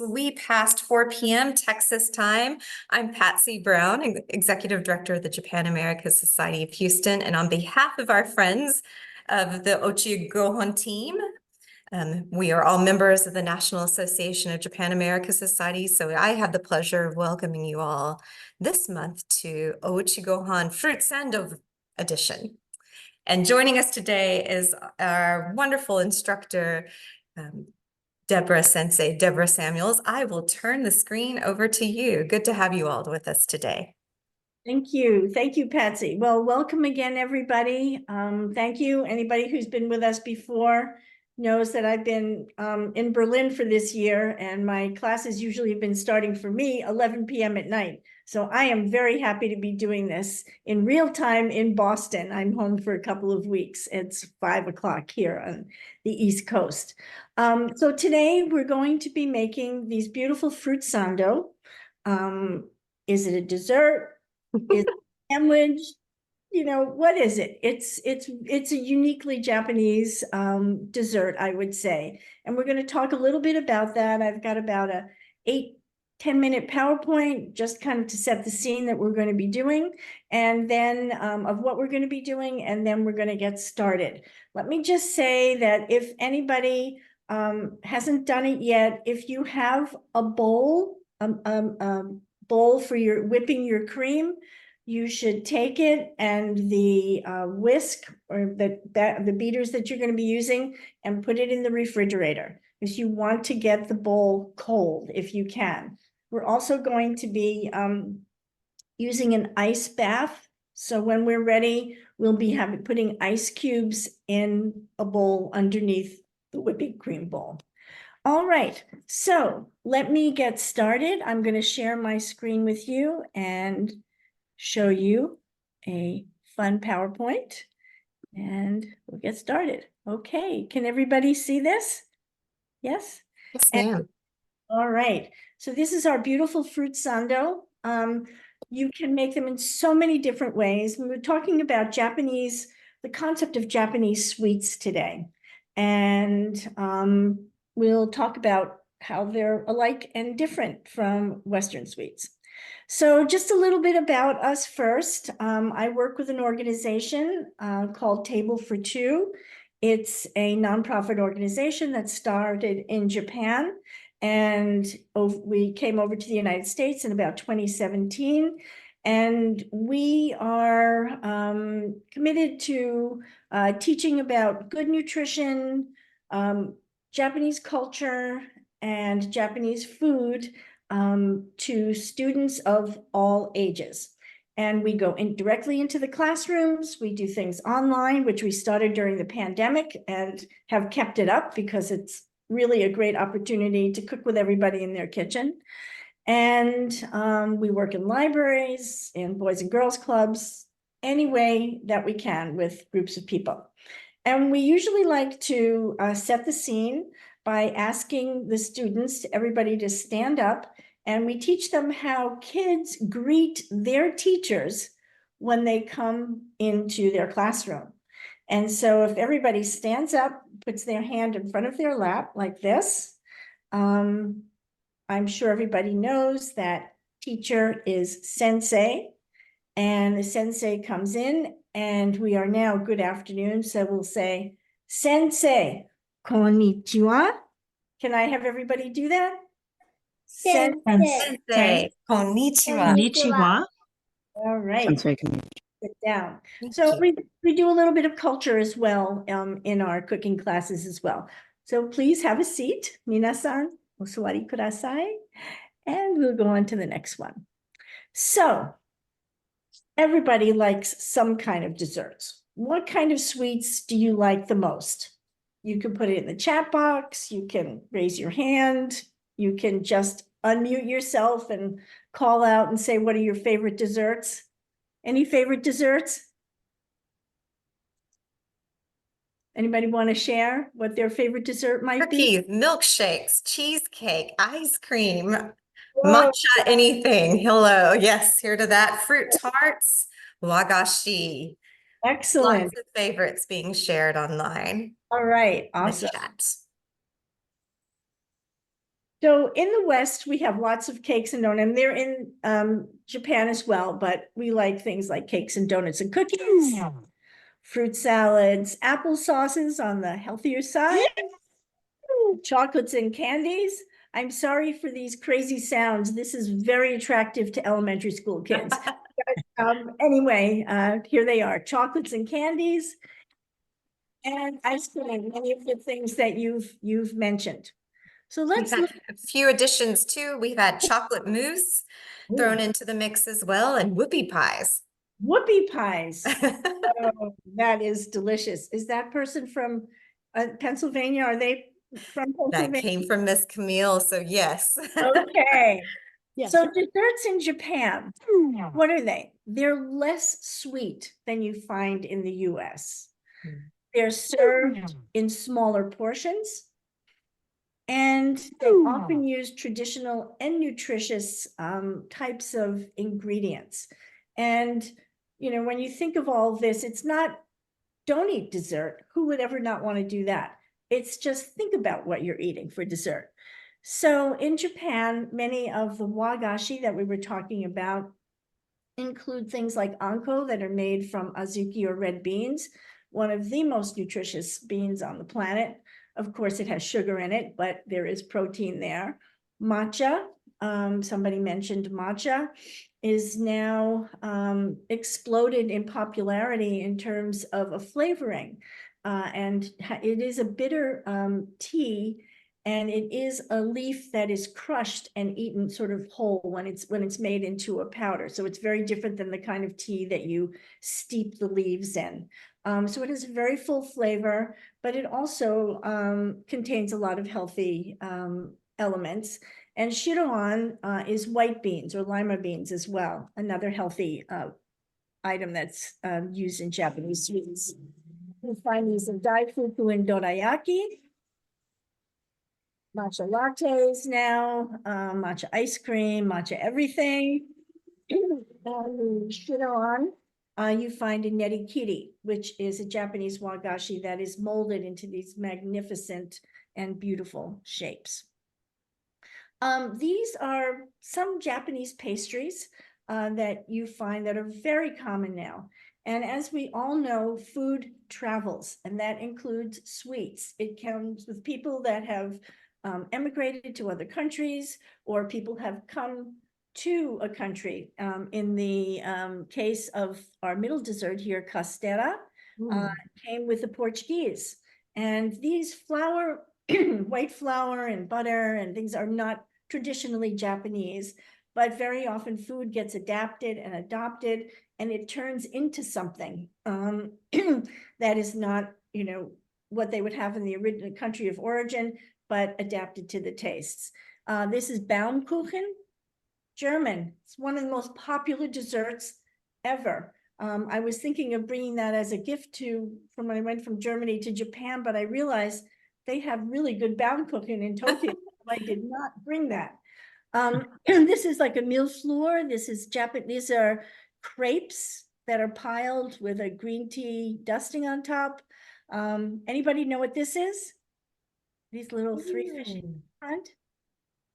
we passed 4 p.m. Texas time. I'm Patsy Brown, Executive Director of the Japan America Society of Houston, and on behalf of our friends of the Ouchigohan team, we are all members of the National Association of Japan America Society, so I have the pleasure of welcoming you all this month to Ouchigohan Fruits Sando edition. And joining us today is our wonderful instructor, Deborah Samuels. I will turn the screen over to you. Good to have you all with us today. Thank you. Thank you, Patsy. Well, welcome again, everybody. Thank you. Anybody who's been with us before knows that I've been in Berlin for this year, and my classes usually have been starting for me 11 p.m. at night. So I am very happy to be doing this in real time in Boston. I'm home for a couple of weeks. It's 5 o'clock here on the East Coast. So today we're going to be making these beautiful fruit sando. Is it a dessert? Is it a sandwich? You know, what is it? It's a uniquely Japanese dessert, I would say. And we're going to talk a little bit about that. I've got about a 8-10 minute PowerPoint just kind of to set the scene that we're going to be doing, and then of what we're going to be doing, and then we're going to get started. Let me just say that if anybody hasn't done it yet, if you have a bowl for your whipping your cream, you should take it and the whisk or the beaters that you're going to be using and put it in the refrigerator, because you want to get the bowl cold if you can. We're also going to be using an ice bath. So when we're ready, we'll be putting ice cubes in a bowl underneath the whipping cream bowl. All right, so let me get started. I'm going to share my screen with you and show you a fun PowerPoint, and we'll get started. Okay, can everybody see this? Yes? Yes, ma'am. All right, so this is our beautiful fruit sando. You can make them in so many different ways. We're talking about the concept of Japanese sweets today. And we'll talk about how they're alike and different from Western sweets. So just a little bit about us first. I work with an organization called Table for Two. It's a nonprofit organization that started in Japan, and we came over to the United States in about 2017. And we are committed to teaching about good nutrition, Japanese culture, and Japanese food to students of all ages. And we go directly into the classrooms. We do things online, which we started during the pandemic and have kept it up because it's really a great opportunity to cook with everybody in their kitchen. And we work in libraries, in boys and girls clubs, any way that we can with groups of people. And we usually like to set the scene by asking the students, everybody to stand up, and we teach them how kids greet their teachers when they come into their classroom. And so if everybody stands up, puts their hand in front of their lap like this, I'm sure everybody knows that teacher is sensei, and the sensei comes in, and we are now good afternoon. So we'll say, Sensei, konnichiwa. Can I have everybody do that? Sensei, konnichiwa. Konnichiwa. All right. Sensei, Sit down. Thank So you. we do a little bit of culture as well in our cooking classes as well. So please have a seat. Minasan, o sawari kudasai. And we'll go on to the next one. So everybody likes some kind of desserts. What kind of sweets do you like the most? You can put it in the chat box. You can raise your hand. You can just unmute yourself and call out and say, what are your favorite desserts? Any favorite desserts? Anybody want to share what their favorite dessert might be? Cookies, milkshakes, cheesecake, ice cream, Whoa. matcha, anything. Hello. Yes, here to that. Fruit tarts, wagashi. Excellent. Lots of favorites being shared online All right. in the Awesome. chat. So in the West, we have lots of cakes and donuts, and they're in Japan as well, but we like things like cakes and donuts and cookies, fruit salads, apple sauces on the healthier side, chocolates and candies. I'm sorry for these crazy sounds. This is very attractive to elementary school kids. Anyway, here they are, chocolates and candies and ice cream, many of the things that you've mentioned. So We've let's had look. a few additions too. We've had chocolate mousse thrown into the mix as well, and whoopie pies. Whoopie pies. Oh, that is delicious. Is that person from Pennsylvania? Are they from That Pennsylvania? came from Miss Camille, so yes. Okay. Yes. So desserts in Japan, what are they? They're less sweet than you find in the US. They're served in smaller portions. And they often use traditional and nutritious types of ingredients. And, you know, when you think of all this, it's not, don't eat dessert. Who would ever not want to do that? It's just think about what you're eating for dessert. So in Japan, many of the wagashi that we were talking about include things like anko that are made from azuki or red beans, one of the most nutritious beans on the planet. Of course, it has sugar in it, but there is protein there. Matcha, somebody mentioned matcha, is now exploded in popularity in terms of a flavoring. And it is a bitter tea, and it is a leaf that is crushed and eaten sort of whole when it's made into a powder. So it's very different than the kind of tea that you steep the leaves in. So it has a very full flavor, but it also contains a lot of healthy elements. And shiroan is white beans or lima beans as well, another healthy item that's used in Japanese sweets. You find these in daifuku and dorayaki. Matcha lattes now, matcha ice cream, matcha everything. And shiroan, you find in nerikiri, which is a Japanese wagashi that is molded into these magnificent and beautiful shapes. These are some Japanese pastries that you find that are very common now. And as we all know, food travels, and that includes sweets. It comes with people that have emigrated to other countries, or people have come to a country. In the case of our middle dessert here, castera, came with the Portuguese. And these flour, white flour and butter and things are not traditionally Japanese, but very often food gets adapted and adopted, and it turns into something that is not, you know, what they would have in the original country of origin, but adapted to the tastes. This is Baumkuchen, German. It's one of the most popular desserts ever. I was thinking of bringing that as a gift from when I went from Germany to Japan, but I realized they have really good Baumkuchen in Tokyo. I did not bring that. This is like a millefleur. This is Japanese. These are crepes that are piled with a green tea dusting on top. Anybody know what this is? These little three fish in front.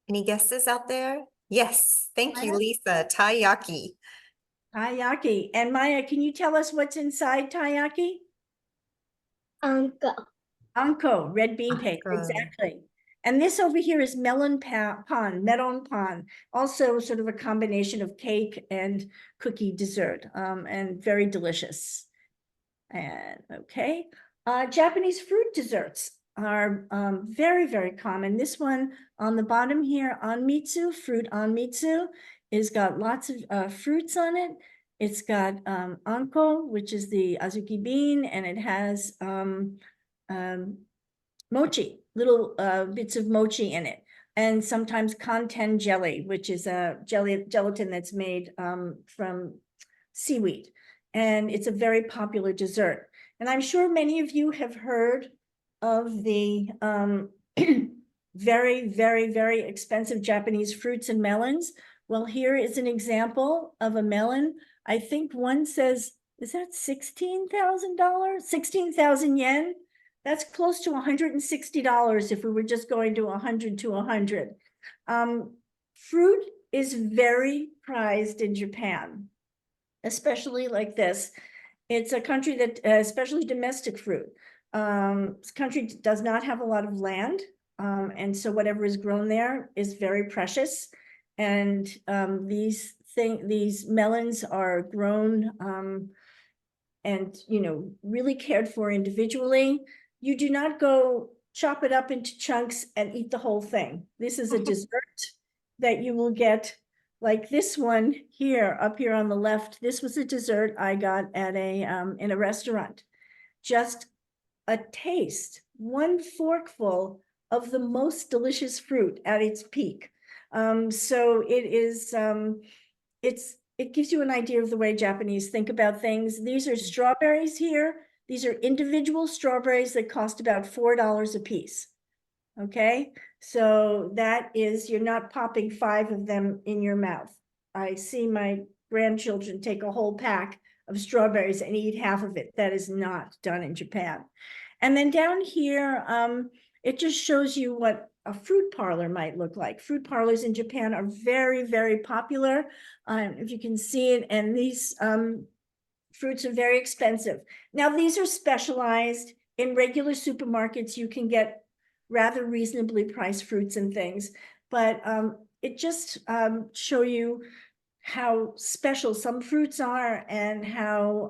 Any guesses out there? Yes, thank you, Maya? Lisa. Taiyaki. Taiyaki. And Maya, can you tell us what's inside taiyaki? Anko, red bean paste, Anko. exactly. And this over here is melon pan, also sort of a combination of cake and cookie dessert, and very delicious. And okay, Japanese fruit desserts are very, very common. This one on the bottom here, anmitsu, fruit anmitsu, is got lots of fruits on it. It's got anko, which is the azuki bean, and it has mochi, little bits of mochi in it, and sometimes kanten jelly, which is a gelatin that's made from seaweed. And it's a very popular dessert. And I'm sure many of you have heard of the very, very, very expensive Japanese fruits and melons. Well, here is an example of a melon. I think one says, is that $16,000? 16,000 yen? That's close to $160 if we were just going to 100 to 100. Fruit is very prized in Japan, especially like this. It's a country that, especially domestic fruit. This country does not have a lot of land, and so whatever is grown there is very precious. And these melons are grown and really cared for individually. You do not go chop it up into chunks and eat the whole thing. This is a dessert that you will get, like this one here, up here on the left. This was a dessert I got at in a restaurant. Just a taste, one forkful of the most delicious fruit at its peak. So it is, it gives you an idea of the way Japanese think about things. These are strawberries here. These are individual strawberries that cost about $4 a piece. Okay, so that is, you're not popping 5 of them in your mouth. I see my grandchildren take a whole pack of strawberries and eat half of it. That is not done in Japan. And then down here, it just shows you what a fruit parlor might look like. Fruit parlors in Japan are very, very popular. If you can see it, and these fruits are very expensive. Now, these are specialized. In regular supermarkets, you can get rather reasonably priced fruits and things, but it just show you how special some fruits are and how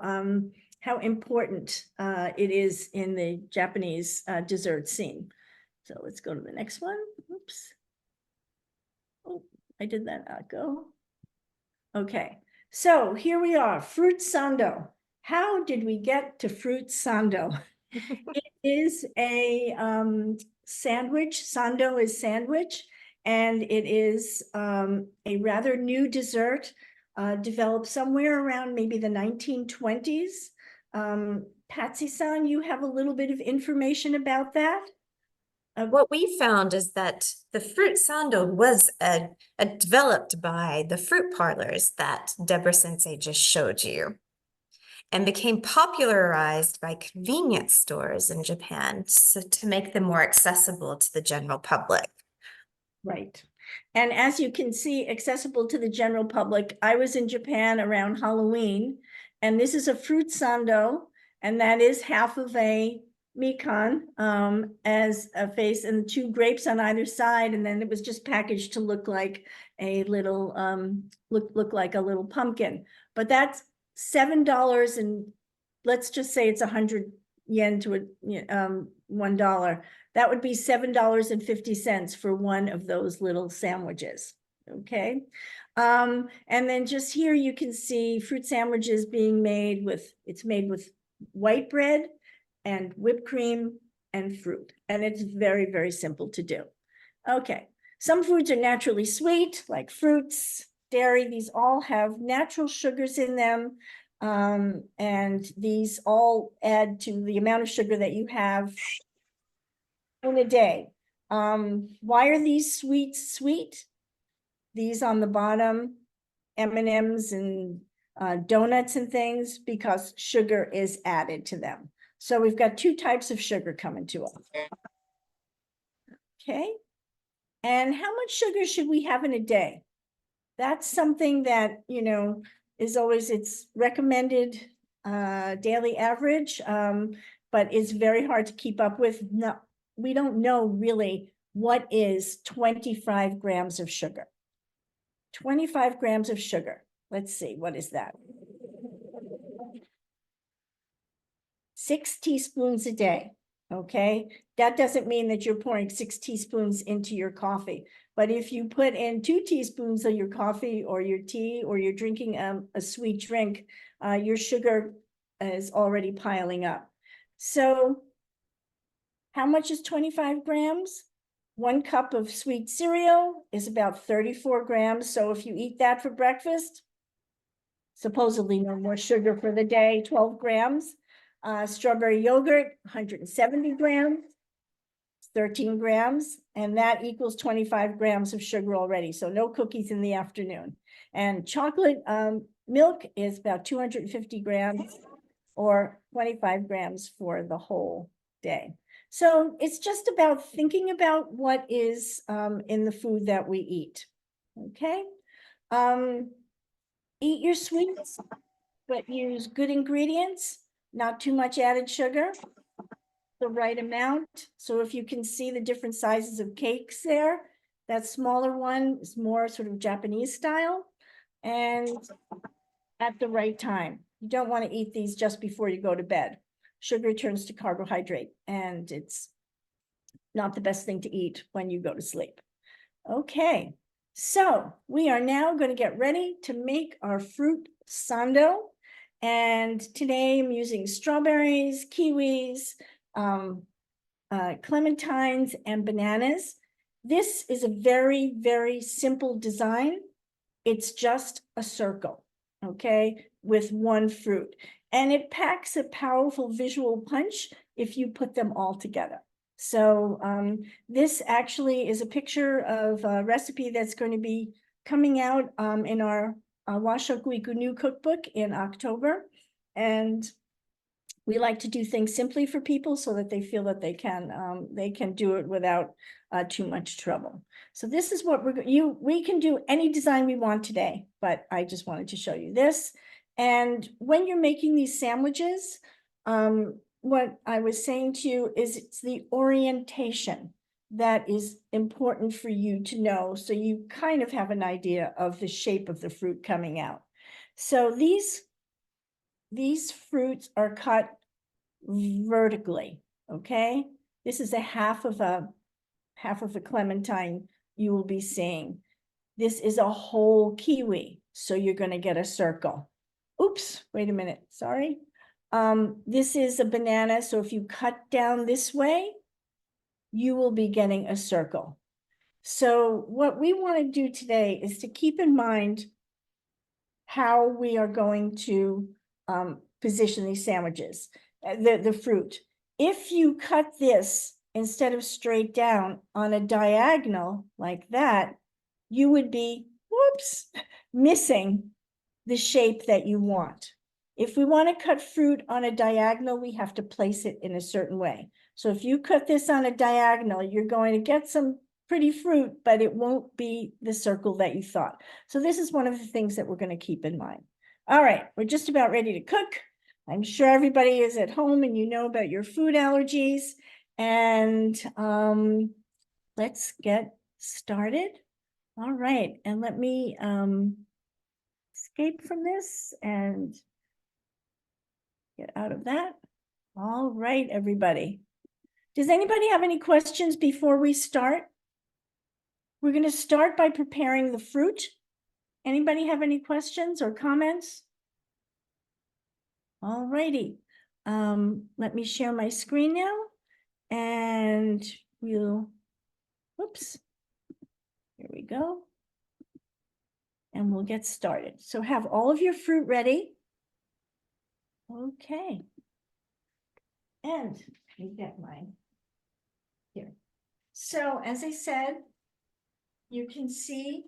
important it is in the Japanese dessert scene. So let's go to the next one. Oops. Oh, I did that go. Okay, so here we are, Fruits Sando. How did we get to Fruits Sando? It is a sandwich. Sando is sandwich, and it is a rather new dessert developed somewhere around maybe the 1920s. Patsy-san, you have a little bit of information about that? What we found is that the fruit sando was developed by the fruit parlors that Deborah Sensei just showed you, and became popularized by convenience stores in Japan to make them more accessible to the general public. Right. And as you can see, accessible to the general public, I was in Japan around Halloween, and this is a fruit sando, and that is half of a mikan as a face and 2 grapes on either side, and then it was just packaged to look like a little look like a little pumpkin. But that's $7, and let's just say it's 100 yen to $1. That would be $7.50 for one of those little sandwiches. Okay. And then just here you can see fruit sandwiches being made with, it's made with white bread and whipped cream and fruit. And it's very, very simple to do. Okay. Some foods are naturally sweet, like fruits, dairy. These all have natural sugars in them. And these all add to the amount of sugar that you have in a day. Why are these sweets sweet? These on the bottom, M&Ms and donuts and things, because sugar is added to them. So we've got 2 types of sugar coming to us. Okay. And how much sugar should we have in a day? That's something that, is always, it's recommended daily average, but it's very hard to keep up with. No, we don't know really what is 25 grams of sugar. 25 grams of sugar. Let's see, what is that? 6 teaspoons a day. Okay, that doesn't mean that you're pouring 6 teaspoons into your coffee, but if you put in 2 teaspoons of your coffee or your tea, or you're drinking a sweet drink, your sugar is already piling up. So how much is 25 grams? 1 cup of sweet cereal is about 34 grams. So if you eat that for breakfast, supposedly no more sugar for the day, 12 grams. Strawberry yogurt, 170 grams, 13 grams, and that equals 25 grams of sugar already. So no cookies in the afternoon. And chocolate milk is about 250 grams or 25 grams for the whole day. So it's just about thinking about what is in the food that we eat. Okay? Eat your sweets, but use good ingredients, not too much added sugar, the right amount. So if you can see the different sizes of cakes there, that smaller one is more sort of Japanese style and at the right time. You don't want to eat these just before you go to bed. Sugar turns to carbohydrate and it's not the best thing to eat when you go to sleep. Okay, so we are now going to get ready to make our fruit sando. And today I'm using strawberries, kiwis, clementines, and bananas. This is a very, very simple design. It's just a circle, okay, with one fruit. And it packs a powerful visual punch if you put them all together. So this actually is a picture of a recipe that's going to be coming out in our Washokui Gunu cookbook in October. And we like to do things simply for people so that they feel that they can do it without too much trouble. So this is what we can do any design we want today, but I just wanted to show you this. And when you're making these sandwiches, what I was saying to you is it's the orientation that is important for you to know, so you kind of have an idea of the shape of the fruit coming out. So these fruits are cut vertically, okay? This is a half of a clementine you will be seeing. This is a whole kiwi, so you're going to get a circle. Oops, wait a minute, sorry. This is a banana, so if you cut down this way, you will be getting a circle. So what we want to do today is to keep in mind how we are going to position these sandwiches, the fruit. If you cut this instead of straight down on a diagonal like that, you would be, whoops, missing the shape that you want. If we want to cut fruit on a diagonal, we have to place it in a certain way. So if you cut this on a diagonal, you're going to get some pretty fruit, but it won't be the circle that you thought. So this is one of the things that we're going to keep in mind. All right, we're just about ready to cook. I'm sure everybody is at home and you know about your food allergies. And let's get started. All right, and let me escape from this and get out of that. All right, everybody. Does anybody have any questions before we start? We're going to start by preparing the fruit. Anybody have any questions or comments? All righty. Let me share my screen now and we'll, whoops, here we go. And we'll get started. So have all of your fruit ready. Okay. And let me get mine here. So as I said, you can see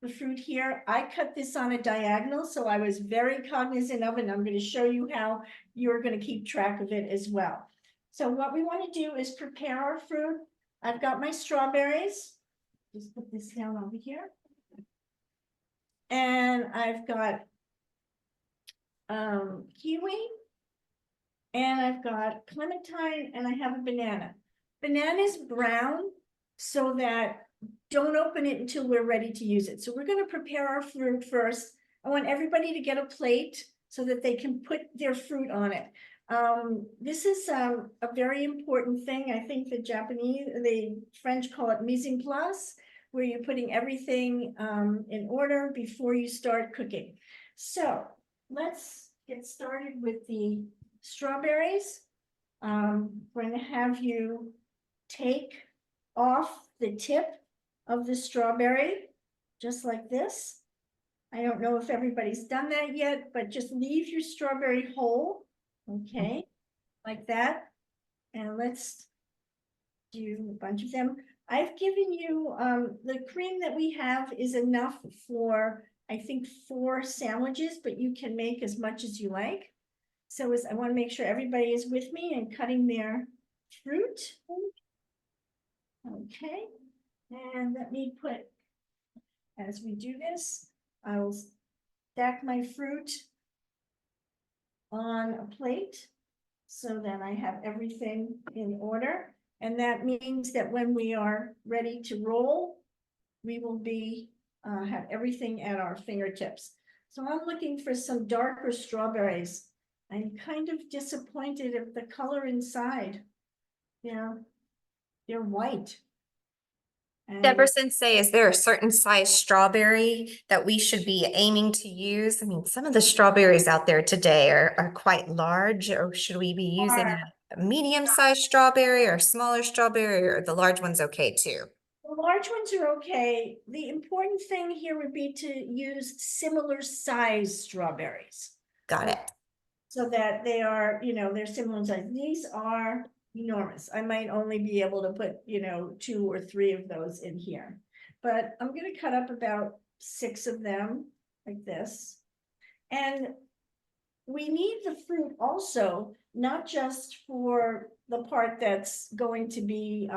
the fruit here. I cut this on a diagonal, so I was very cognizant of it, and I'm going to show you how you're going to keep track of it as well. So what we want to do is prepare our fruit. I've got my strawberries. Just put this down over here. And I've got kiwi, and I've got clementine, and I have a banana. Banana is brown, so that don't open it until we're ready to use it. So we're going to prepare our fruit first. I want everybody to get a plate so that they can put their fruit on it. This is a very important thing. I think the French call it mise en place, where you're putting everything in order before you start cooking. So let's get started with the strawberries. We're going to have you take off the tip of the strawberry, just like this. I don't know if everybody's done that yet, but just leave your strawberry whole, okay, like that. And let's do a bunch of them. I've given you, the cream that we have is enough for, I think, 4 sandwiches, but you can make as much as you like. So I want to make sure everybody is with me and cutting their fruit. Okay, and let me put, as we do this, I will stack my fruit on a plate so that I have everything in order. And that means that when we are ready to roll, we will be have everything at our fingertips. So I'm looking for some darker strawberries. I'm kind of disappointed at the color inside. Yeah, they're white. And Deborah Sensei, is there a certain size strawberry that we should be aiming to use? I mean, some of the strawberries out there today are quite large, or should we be using a medium-sized strawberry or a smaller strawberry, or the large one's okay too? the large ones are okay. The important thing here would be to use similar size strawberries. Got it. So that they are, they're similar in size. These are enormous. I might only be able to put, 2 or 3 of those in here. But I'm gonna cut up about 6 of them like this. And we need the fruit also, not just for the part that's going to be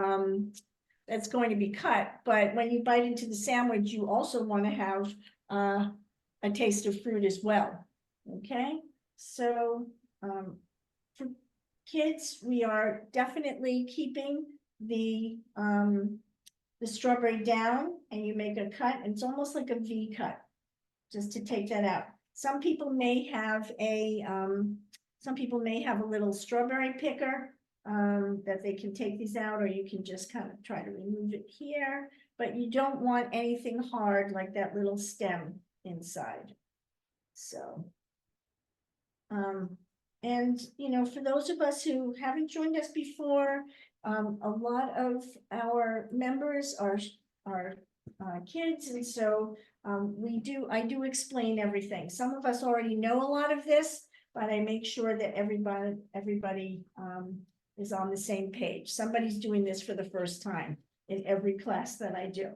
cut, but when you bite into the sandwich, you also want to have a taste of fruit as well. Okay, so for kids, we are definitely keeping the strawberry down, and you make a cut. It's almost like a V cut, just to take that out. Some people may have a little strawberry picker that they can take these out, or you can just kind of try to remove it here, but you don't want anything hard like that little stem inside. So, and for those of us who haven't joined us before, a lot of our members are kids, and so I do explain everything. Some of us already know a lot of this, but I make sure that everybody is on the same page. Somebody's doing this for the first time in every class that I do.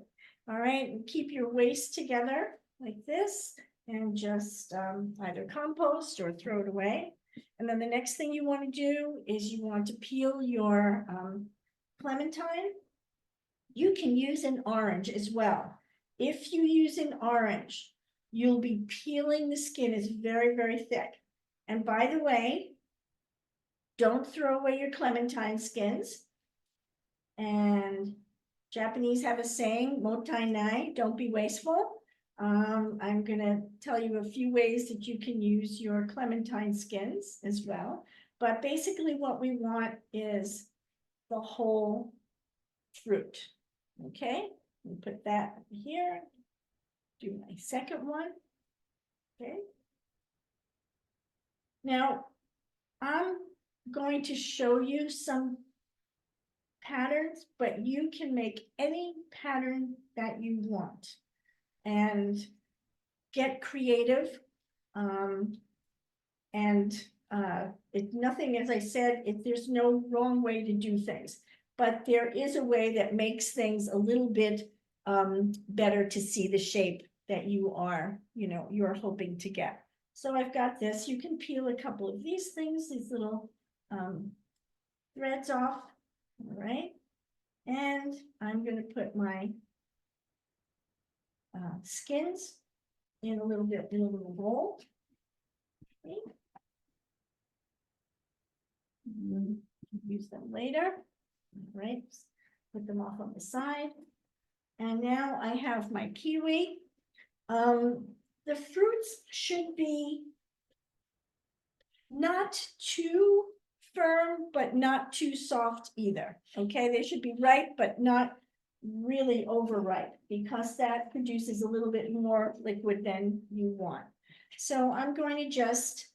All right, and keep your waist together like this, and just either compost or throw it away. And then the next thing you want to do is you want to peel your clementine. You can use an orange as well. If you use an orange, you'll be peeling the skin. Is very, very thick. And by the way, don't throw away your clementine skins. And Japanese have a saying, motai nai, don't be wasteful. I'm gonna tell you a few ways that you can use your clementine skins as well. But basically what we want is the whole fruit. Okay, and put that here. Do my second one. Okay. Now, I'm going to show you some patterns, but you can make any pattern that you want and get creative. It's nothing, as I said, there's no wrong way to do things, but there is a way that makes things a little bit better to see the shape that you are, you're hoping to get. So I've got this. You can peel a couple of these things, these little threads off. All right. And I'm going to put my skins in a little bowl. Okay. Use them later. All right. Put them off on the side. And now I have my kiwi. The fruits should be not too firm, but not too soft either. Okay, they should be ripe, but not really overripe, because that produces a little bit more liquid than you want. So I'm going to just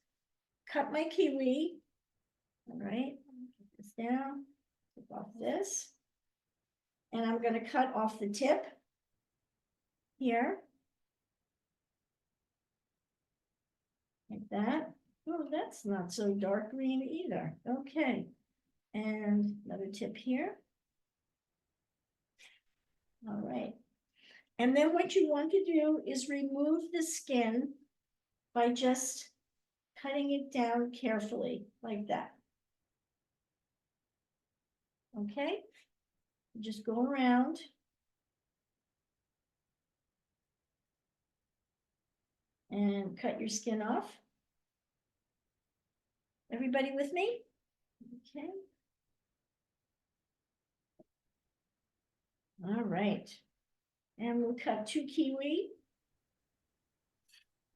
cut my kiwi. All right, put this down, take off this, and I'm going to cut off the tip here. Like that. Oh, that's not so dark green either. Okay. And another tip here. All right. And then what you want to do is remove the skin by just cutting it down carefully like that. Okay? Just go around. And cut your skin off. Everybody with me? Okay. All right. And we'll cut 2 kiwi.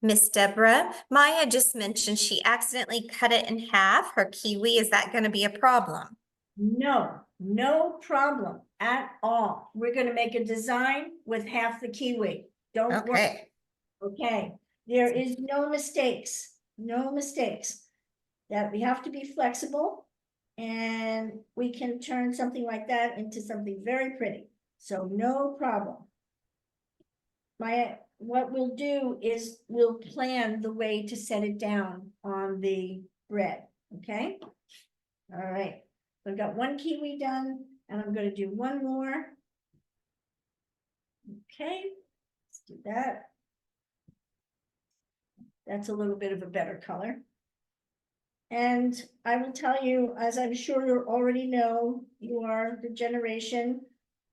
Miss Deborah, Maya just mentioned she accidentally cut it in half, her kiwi. Is that going to be a problem? No, no problem at all. We're gonna make a design with half the kiwi. Don't worry. Okay. Okay, there is no mistakes, no mistakes. That we have to be flexible and we can turn something like that into something very pretty. So no problem. What we'll do is we'll plan the way to set it down on the bread, okay? All right, I've got 1 kiwi done and I'm gonna do 1 more. Okay, let's do that. That's a little bit of a better color. And I will tell you, as I'm sure you already know, you are the generation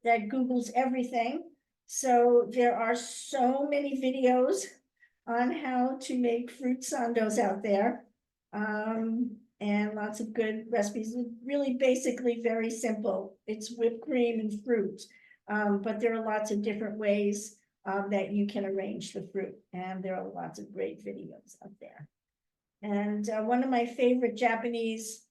that Googles everything. So there are so many videos on how to make fruit sandos out there. And lots of good recipes, really basically very simple. It's whipped cream and fruit. But there are lots of different ways that you can arrange the fruit. And there are lots of great videos out there. And one of my favorite Japanese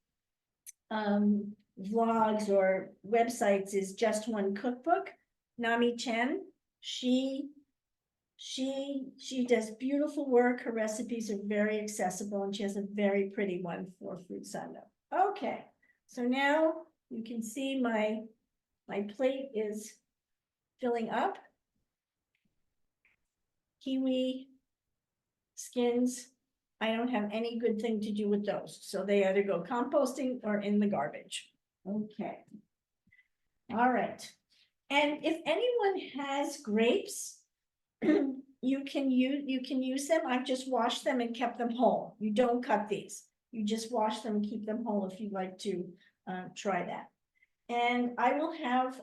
vlogs or websites is Just One Cookbook. Nami Chen, she does beautiful work. Her recipes are very accessible and she has a very pretty one for Fruits Sando. Okay, so now you can see my plate is filling up. Kiwi skins, I don't have any good thing to do with those. So they either go composting or in the garbage. Okay. All right. And if anyone has grapes, you can use them. I've just washed them and kept them whole. You don't cut these. You just wash them and keep them whole if you'd like to try that. And I will have,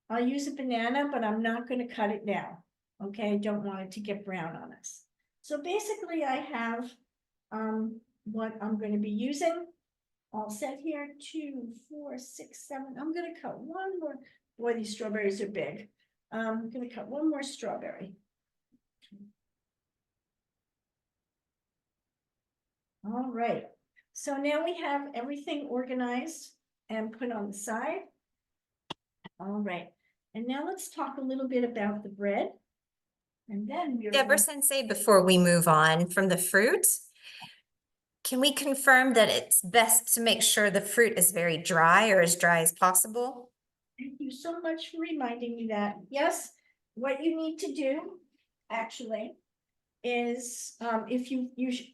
I'll use a banana, but I'm not going to cut it now. Okay, I don't want it to get brown on us. So basically I have what I'm going to be using all set here. 2, 4, 6, 7. I'm going to cut 1 more. Boy, these strawberries are big. I'm going to cut 1 more strawberry. All right. So now we have everything organized and put on the side. All right. And now let's talk a little bit about the bread. And then we're Deborah Sensei, before we move on from the fruit, can we confirm that it's best to make sure the fruit is very dry or as dry as possible? Thank you so much for reminding me that. Yes, what you need to do actually is if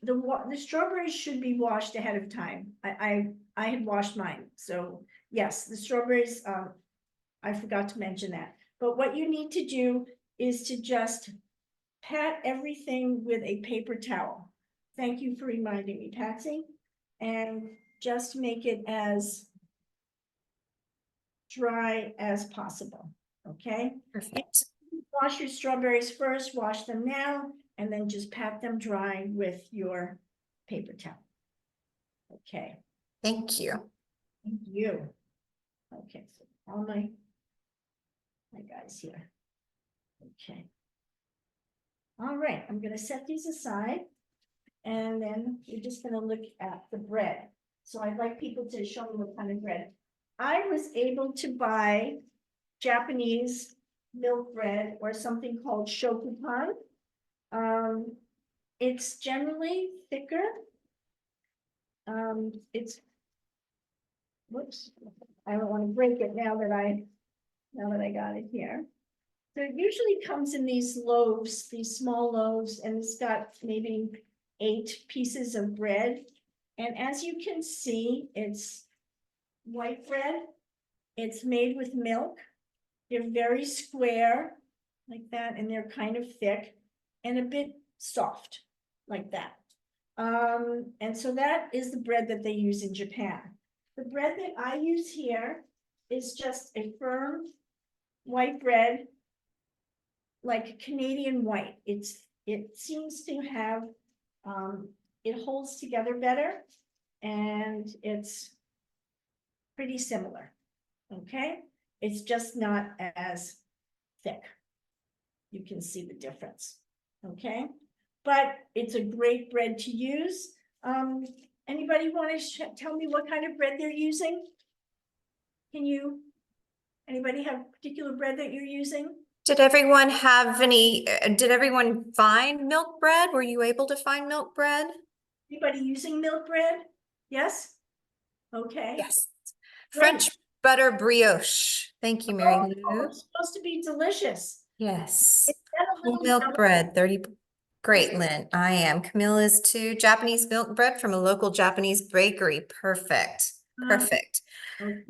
the strawberries should be washed ahead of time. I had washed mine. So yes, the strawberries, I forgot to mention that. But what you need to do is to just pat everything with a paper towel. Thank you for reminding me, Patsy. And just make it as dry as possible, okay? Perfect. Wash your strawberries first, wash them now, and then just pat them dry with your paper towel. Okay. Thank you. Thank you. Okay, so all my guys here. Okay. All right, I'm gonna set these aside. And then we're just gonna look at the bread. So I'd like people to show me what kind of bread. I was able to buy Japanese milk bread or something called shokupan. It's generally thicker. It's, whoops, I don't want to break it now that I got it here. So it usually comes in these loaves, these small loaves, and it's got maybe 8 pieces of bread. And as you can see, it's white bread. It's made with milk. They're very square like that, and they're kind of thick and a bit soft like that. And so that is the bread that they use in Japan. The bread that I use here is just a firm white bread, like Canadian white. It seems to have, it holds together better, and it's pretty similar, okay? It's just not as thick. You can see the difference, okay? But it's a great bread to use. Anybody want to tell me what kind of bread they're using? Anybody have particular bread that you're using? Did everyone find milk bread? Were you able to find milk bread? Anybody using milk bread? Yes? Okay. Yes. French butter brioche. Thank you, Mary Lou. It's supposed to be delicious. Yes. Is that a Whole little milk bread, 30. Great, Lynn. I am. Camille is too. Japanese milk bread from a local Japanese bakery. Perfect. Perfect. Okay.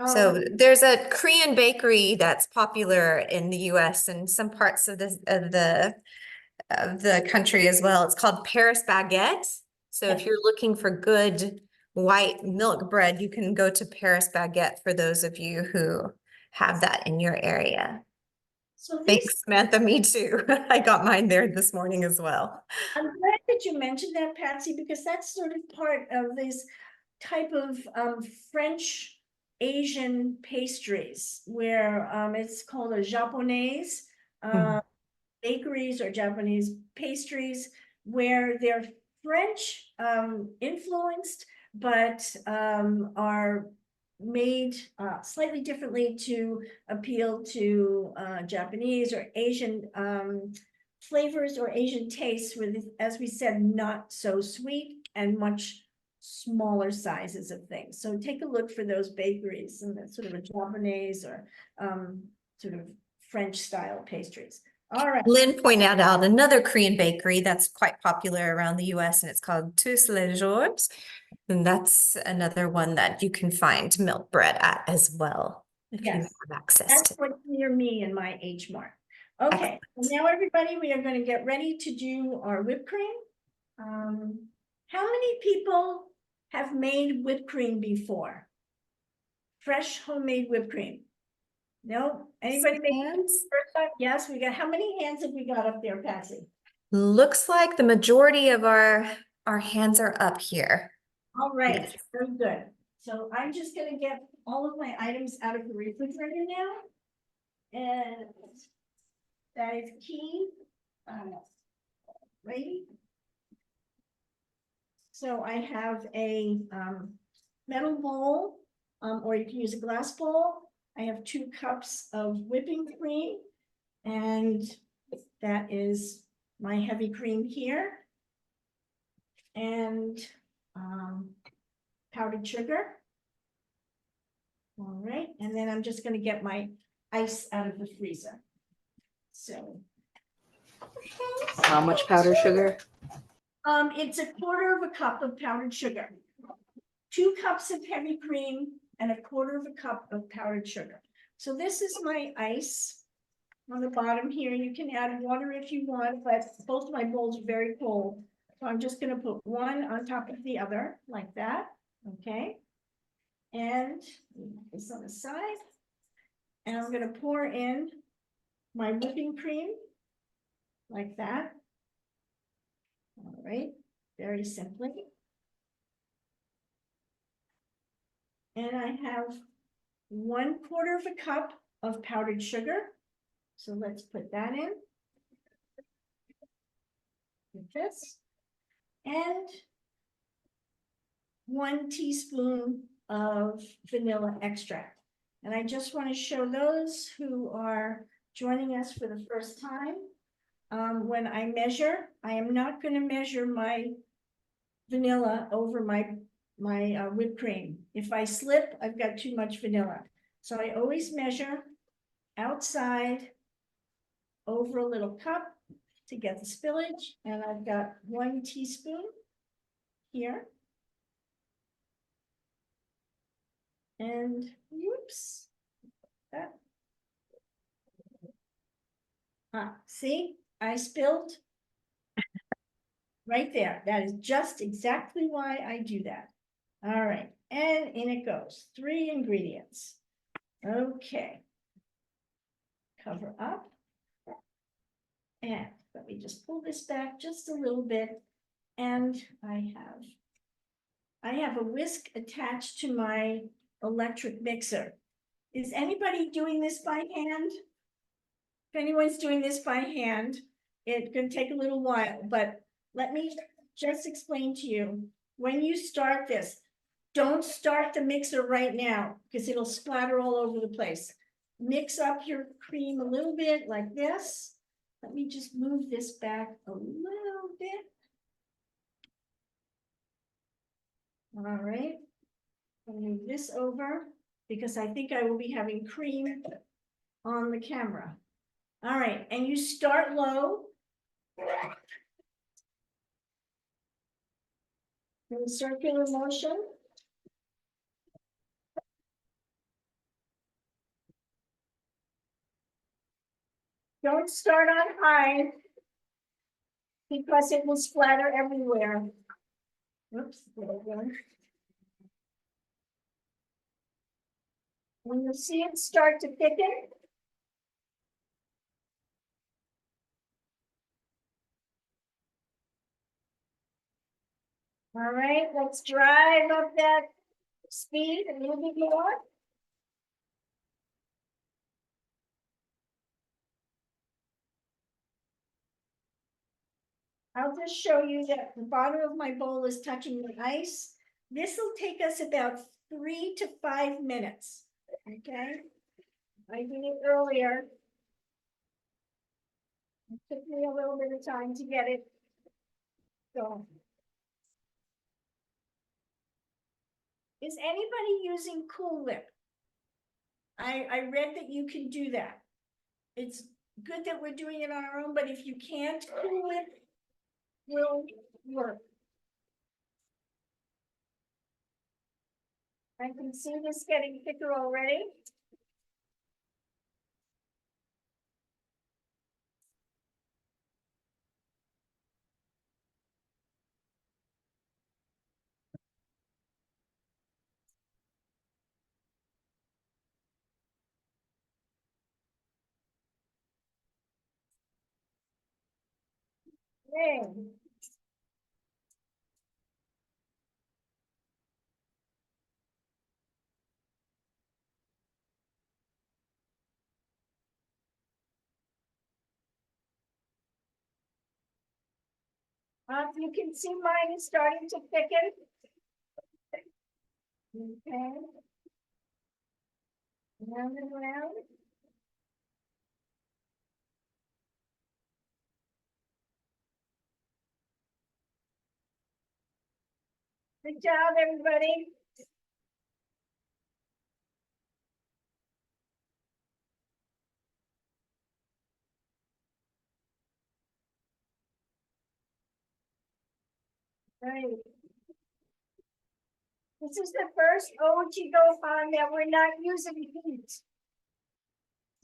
So there's a Korean bakery that's popular in the US and some parts of the country as well. It's called Paris Baguette. So if you're looking for good white milk bread, you can go to Paris Baguette for those of you who have that in your area. So this, Thanks, Samantha. Me too. I got mine there this morning as well. I'm glad that you mentioned that, Patsy, because that's sort of part of this type of French Asian pastries where it's called a japonaise bakeries or Japanese pastries where they're French influenced, but are made slightly differently to appeal to Japanese or Asian flavors or Asian tastes with, as we said, not so sweet and much smaller sizes of things. So take a look for those bakeries and that sort of a Japanese or sort of French style pastries. All right. Lynn pointed out another Korean bakery that's quite popular around the US, and it's called Tous les Jours. And that's another one that you can find milk bread at as well, if you have access That's to. what's near me in my H Mart. Okay, now everybody, we are going to get ready to do our whipped cream. How many people have made whipped cream before? Fresh homemade whipped cream? No? Anybody make it Hands? first time? Yes, we got, how many hands have we got up there, Patsy? Looks like the majority of our hands are up here. All right, Yes. very good. So I'm just gonna get all of my items out of the refrigerator now. And that is key. Ready? So I have a metal bowl, or you can use a glass bowl. I have 2 cups of whipping cream, and that is my heavy cream here. And powdered sugar. All right, and then I'm just going to get my ice out of the freezer. So how much powdered sugar? It's a 1/4 cup of powdered sugar, 2 cups of heavy cream, and a 1/4 cup of powdered sugar. So this is my ice on the bottom here. You can add water if you want, but both my bowls are very cold. So I'm just going to put one on top of the other like that. Okay. And this on the side. And I'm going to pour in my whipping cream like that. All right, very simply. And I have 1/4 cup of powdered sugar. So let's put that in. Like this. And 1 teaspoon of vanilla extract. And I just want to show those who are joining us for the first time. When I measure, I am not going to measure my vanilla over my whipped cream. If I slip, I've got too much vanilla. So I always measure outside over a little cup to get the spillage. And I've got 1 teaspoon here. And whoops, that. See, I spilled right there. That is just exactly why I do that. All right, and in it goes, 3 ingredients. Okay. Cover up. And let me just pull this back just a little bit. And I have a whisk attached to my electric mixer. Is anybody doing this by hand? If anyone's doing this by hand, it can take a little while, but let me just explain to you. When you start this, don't start the mixer right now because it'll splatter all over the place. Mix up your cream a little bit like this. Let me just move this back a little bit. All right. I'll move this over because I think I will be having cream on the camera. All right, and you start low. In circular motion. Don't start on high because it will splatter everywhere. Oops, there we go. When you see it start to thicken, all right, let's drive up that speed a little bit more. I'll just show you that the bottom of my bowl is touching the ice. This will take us about 3 to 5 minutes, okay? I did it earlier. It took me a little bit of time to get it going. Is anybody using Cool Whip? I read that you can do that. It's good that we're doing it on our own, but if you can't, Cool Whip will work. I can see this getting thicker already. Okay. You can see mine is starting to thicken. Okay. Round and round. Good job, everybody. Right. This is the first Ouchigohan that we're not using heat.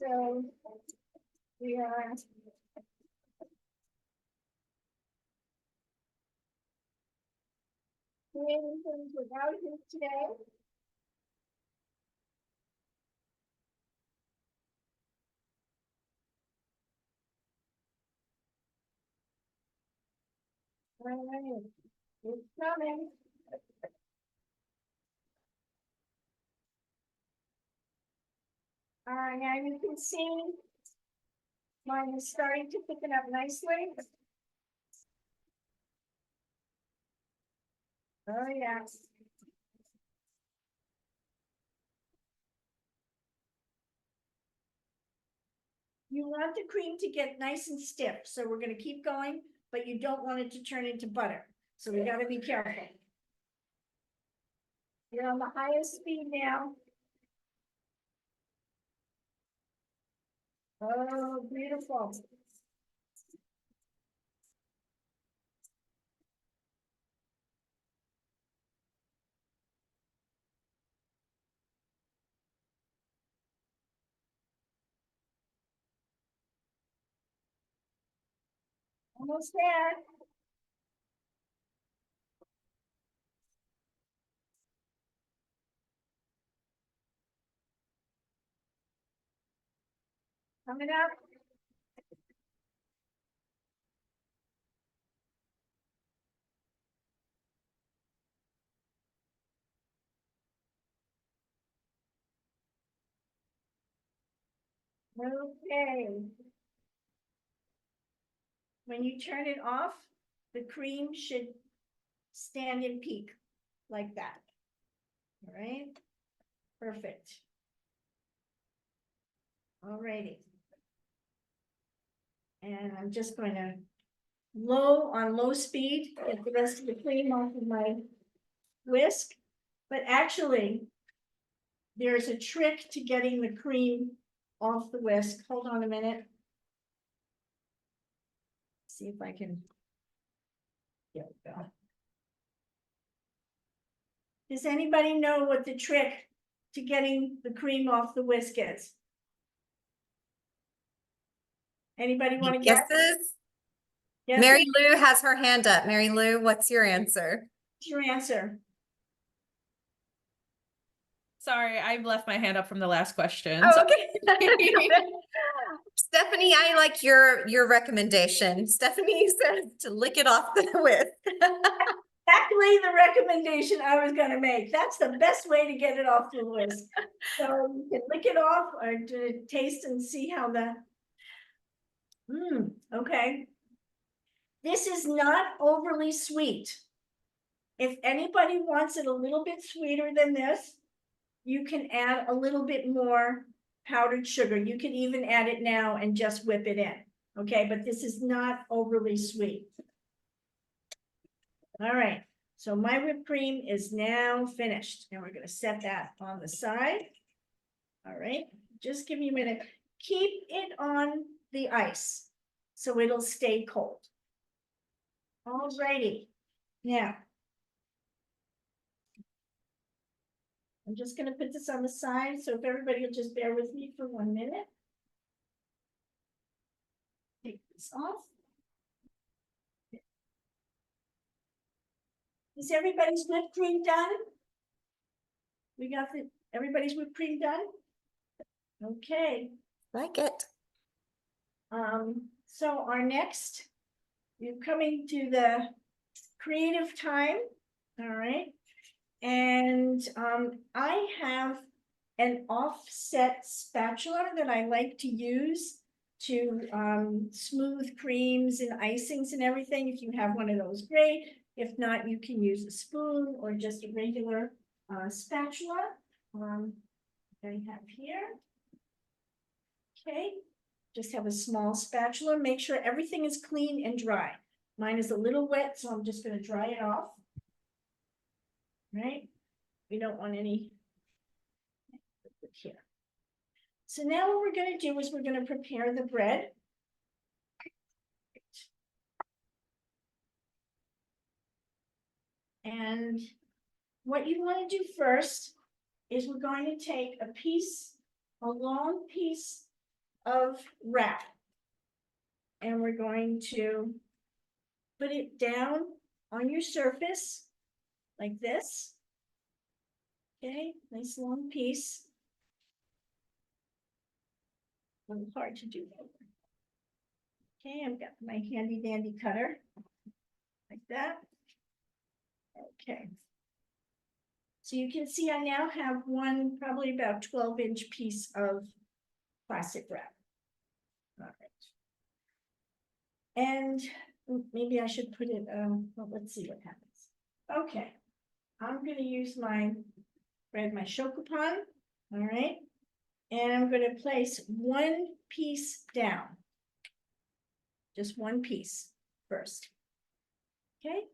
So we are creating things without heat today. All right, it's coming. All right, now you can see mine is starting to thicken up nicely. Oh, yes. You want the cream to get nice and stiff, so we're gonna keep going, but you don't want it to turn into butter. So we gotta be careful. You're on the highest speed now. Oh, beautiful. Almost there. Coming up. Okay. When you turn it off, the cream should stand in peak like that. All right, perfect. Alrighty. And I'm just going to on low speed, get the rest of the cream off of my whisk. But actually, there's a trick to getting the cream off the whisk. Hold on a minute. See if I can. There we go. Does anybody know what the trick to getting the cream off the whisk is? Anybody want to guess? Guesses? Guesses? Mary Lou has her hand up. Mary Lou, what's your answer? What's your answer? Sorry, I've left my hand up from the last question. Oh, okay. Stephanie, I like your recommendation. Stephanie says to lick it off the whisk. Exactly the recommendation I was gonna make. That's the best way to get it off the whisk. So you can lick it off or to taste and see how the. Okay. This is not overly sweet. If anybody wants it a little bit sweeter than this, you can add a little bit more powdered sugar. You can even add it now and just whip it in. Okay, but this is not overly sweet. All right, so my whipped cream is now finished, and we're gonna set that on the side. All right, just give me a minute. Keep it on the ice, so it'll stay cold. All righty, now. I'm just gonna put this on the side, so if everybody will just bear with me for 1 minute. Take this off. Is everybody's whipped cream done? We got everybody's whipped cream done? Okay. Like it. So our next, you're coming to the creative time, all right? And I have an offset spatula that I like to use to smooth creams and icings and everything. If you have one of those, great. If not, you can use a spoon or just a regular spatula. I have here. Okay, just have a small spatula. Make sure everything is clean and dry. Mine is a little wet, so I'm just going to dry it off. Right? We don't want any here. So now what we're going to do is we're going to prepare the bread. And what you want to do first is we're going to take a long piece of wrap, and we're going to put it down on your surface like this. Okay, nice long piece. A little hard to do that. Okay, I've got my handy dandy cutter like that. Okay. So you can see I now have one probably about 12-inch piece of plastic wrap. All right. And maybe I should put it, well, let's see what happens. Okay. I'm going to use my Ouchigohan. All right. And I'm going to place one piece down. Just one piece first. Okay.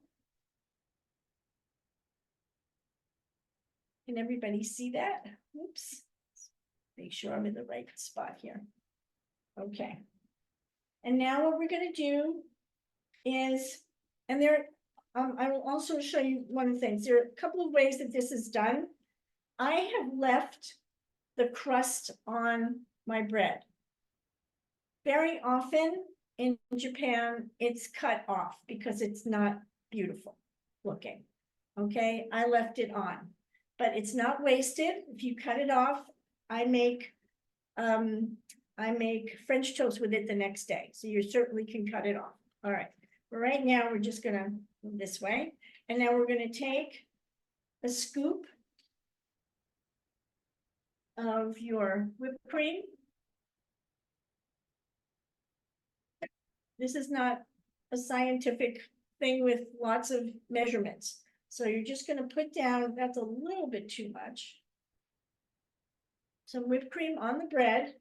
Can everybody see that? Oops. Make sure I'm in the right spot here. Okay. And now what we're going to do is, and I will also show you one of the things. There are a couple of ways that this is done. I have left the crust on my bread. Very often in Japan, it's cut off because it's not beautiful looking. Okay, I left it on, but it's not wasted. If you cut it off, I make I make French toast with it the next day, so you certainly can cut it off. All right, but right now we're just gonna move this way, and now we're gonna take a scoop of your whipped cream. This is not a scientific thing with lots of measurements. So you're just gonna put down, that's a little bit too much, some whipped cream on the bread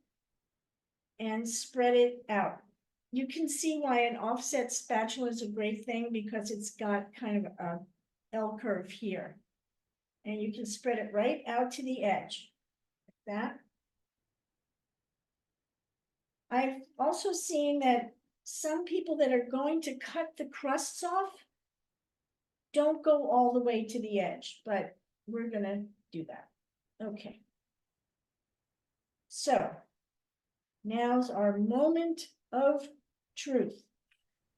and spread it out. You can see why an offset spatula is a great thing because it's got kind of a L curve here. And you can spread it right out to the edge, like that. I've also seen that some people that are going to cut the crusts off don't go all the way to the edge, but we're gonna do that. Okay. So now's our moment of truth.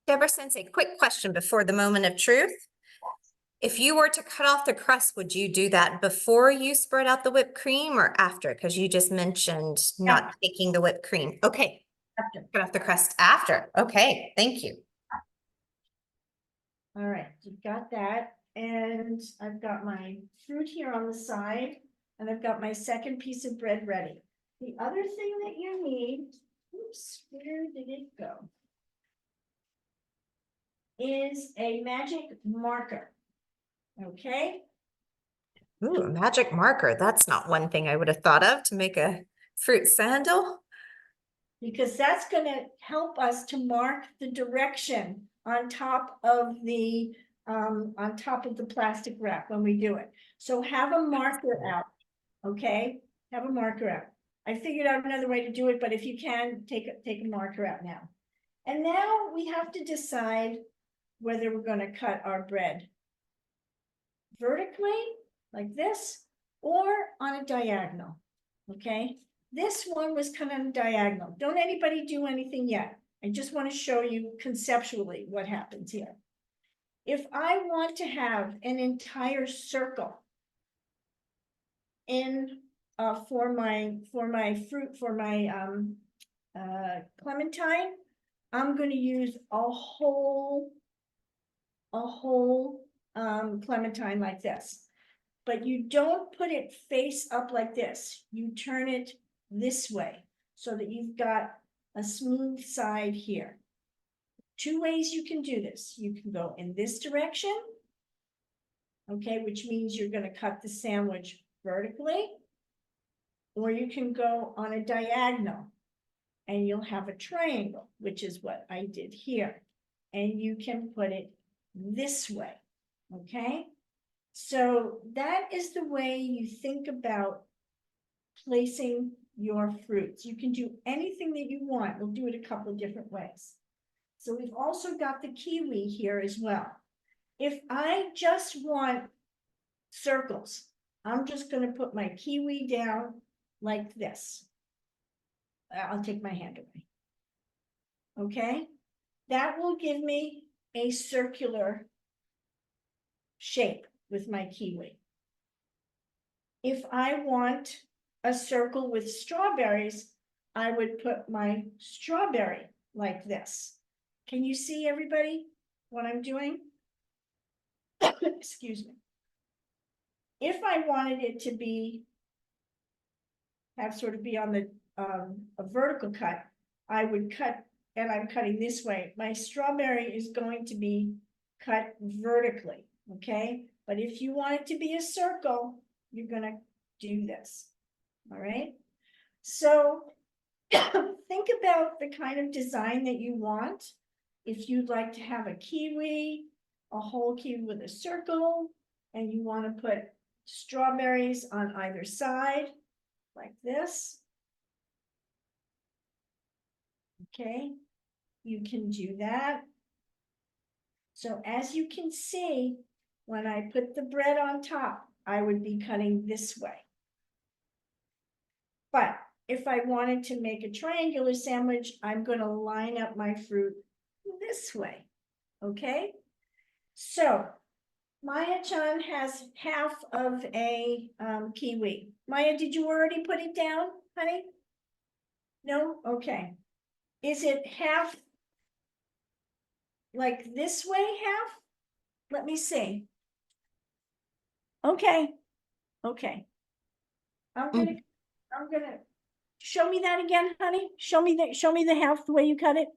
Deborah Sensei, quick question before the moment of truth. If you were to cut off the crust, would you do that before you spread out the whipped cream or after? Because you just mentioned not taking the whipped cream. Okay, After. cut off the crust after. Okay, thank you. All right, you've got that. And I've got my fruit here on the side, and I've got my second piece of bread ready. The other thing that you need, oops, where did it go? Is a magic marker. Okay, Ooh, a magic marker. That's not one thing I would have thought of to make a fruit sandal. because that's gonna help us to mark the direction on top of the plastic wrap when we do it. So have a marker out, okay? Have a marker out. I figured out another way to do it, but if you can, take a marker out now. And now we have to decide whether we're gonna cut our bread vertically, like this, or on a diagonal, okay? This one was cut on a diagonal. Don't anybody do anything yet. I just want to show you conceptually what happens here. If I want to have an entire circle in for my fruit, for my clementine, I'm going to use a whole clementine like this. But you don't put it face up like this. You turn it this way so that you've got a smooth side here. Two ways you can do this. You can go in this direction, okay, which means you're going to cut the sandwich vertically, or you can go on a diagonal and you'll have a triangle, which is what I did here. And you can put it this way, okay? So that is the way you think about placing your fruits. You can do anything that you want. We'll do it a couple of different ways. So we've also got the kiwi here as well. If I just want circles, I'm just going to put my kiwi down like this. I'll take my hand away. Okay? That will give me a circular shape with my kiwi. If I want a circle with strawberries, I would put my strawberry like this. Can you see, everybody, what I'm doing? Excuse me. If I wanted it to be, sort of be on the a vertical cut, I would cut, and I'm cutting this way. My strawberry is going to be cut vertically, okay? But if you want it to be a circle, you're gonna do this, all right? So think about the kind of design that you want. If you'd like to have a kiwi, a whole kiwi with a circle, and you want to put strawberries on either side, like this. Okay, you can do that. So as you can see, when I put the bread on top, I would be cutting this way. But if I wanted to make a triangular sandwich, I'm going to line up my fruit this way. Okay, so Maya-chan has half of a kiwi. Maya, did you already put it down, honey? No? Okay. Is it half like this way half? Let me see. Okay, okay. I'm gonna, show me that again, honey. Show me the half the way you cut it.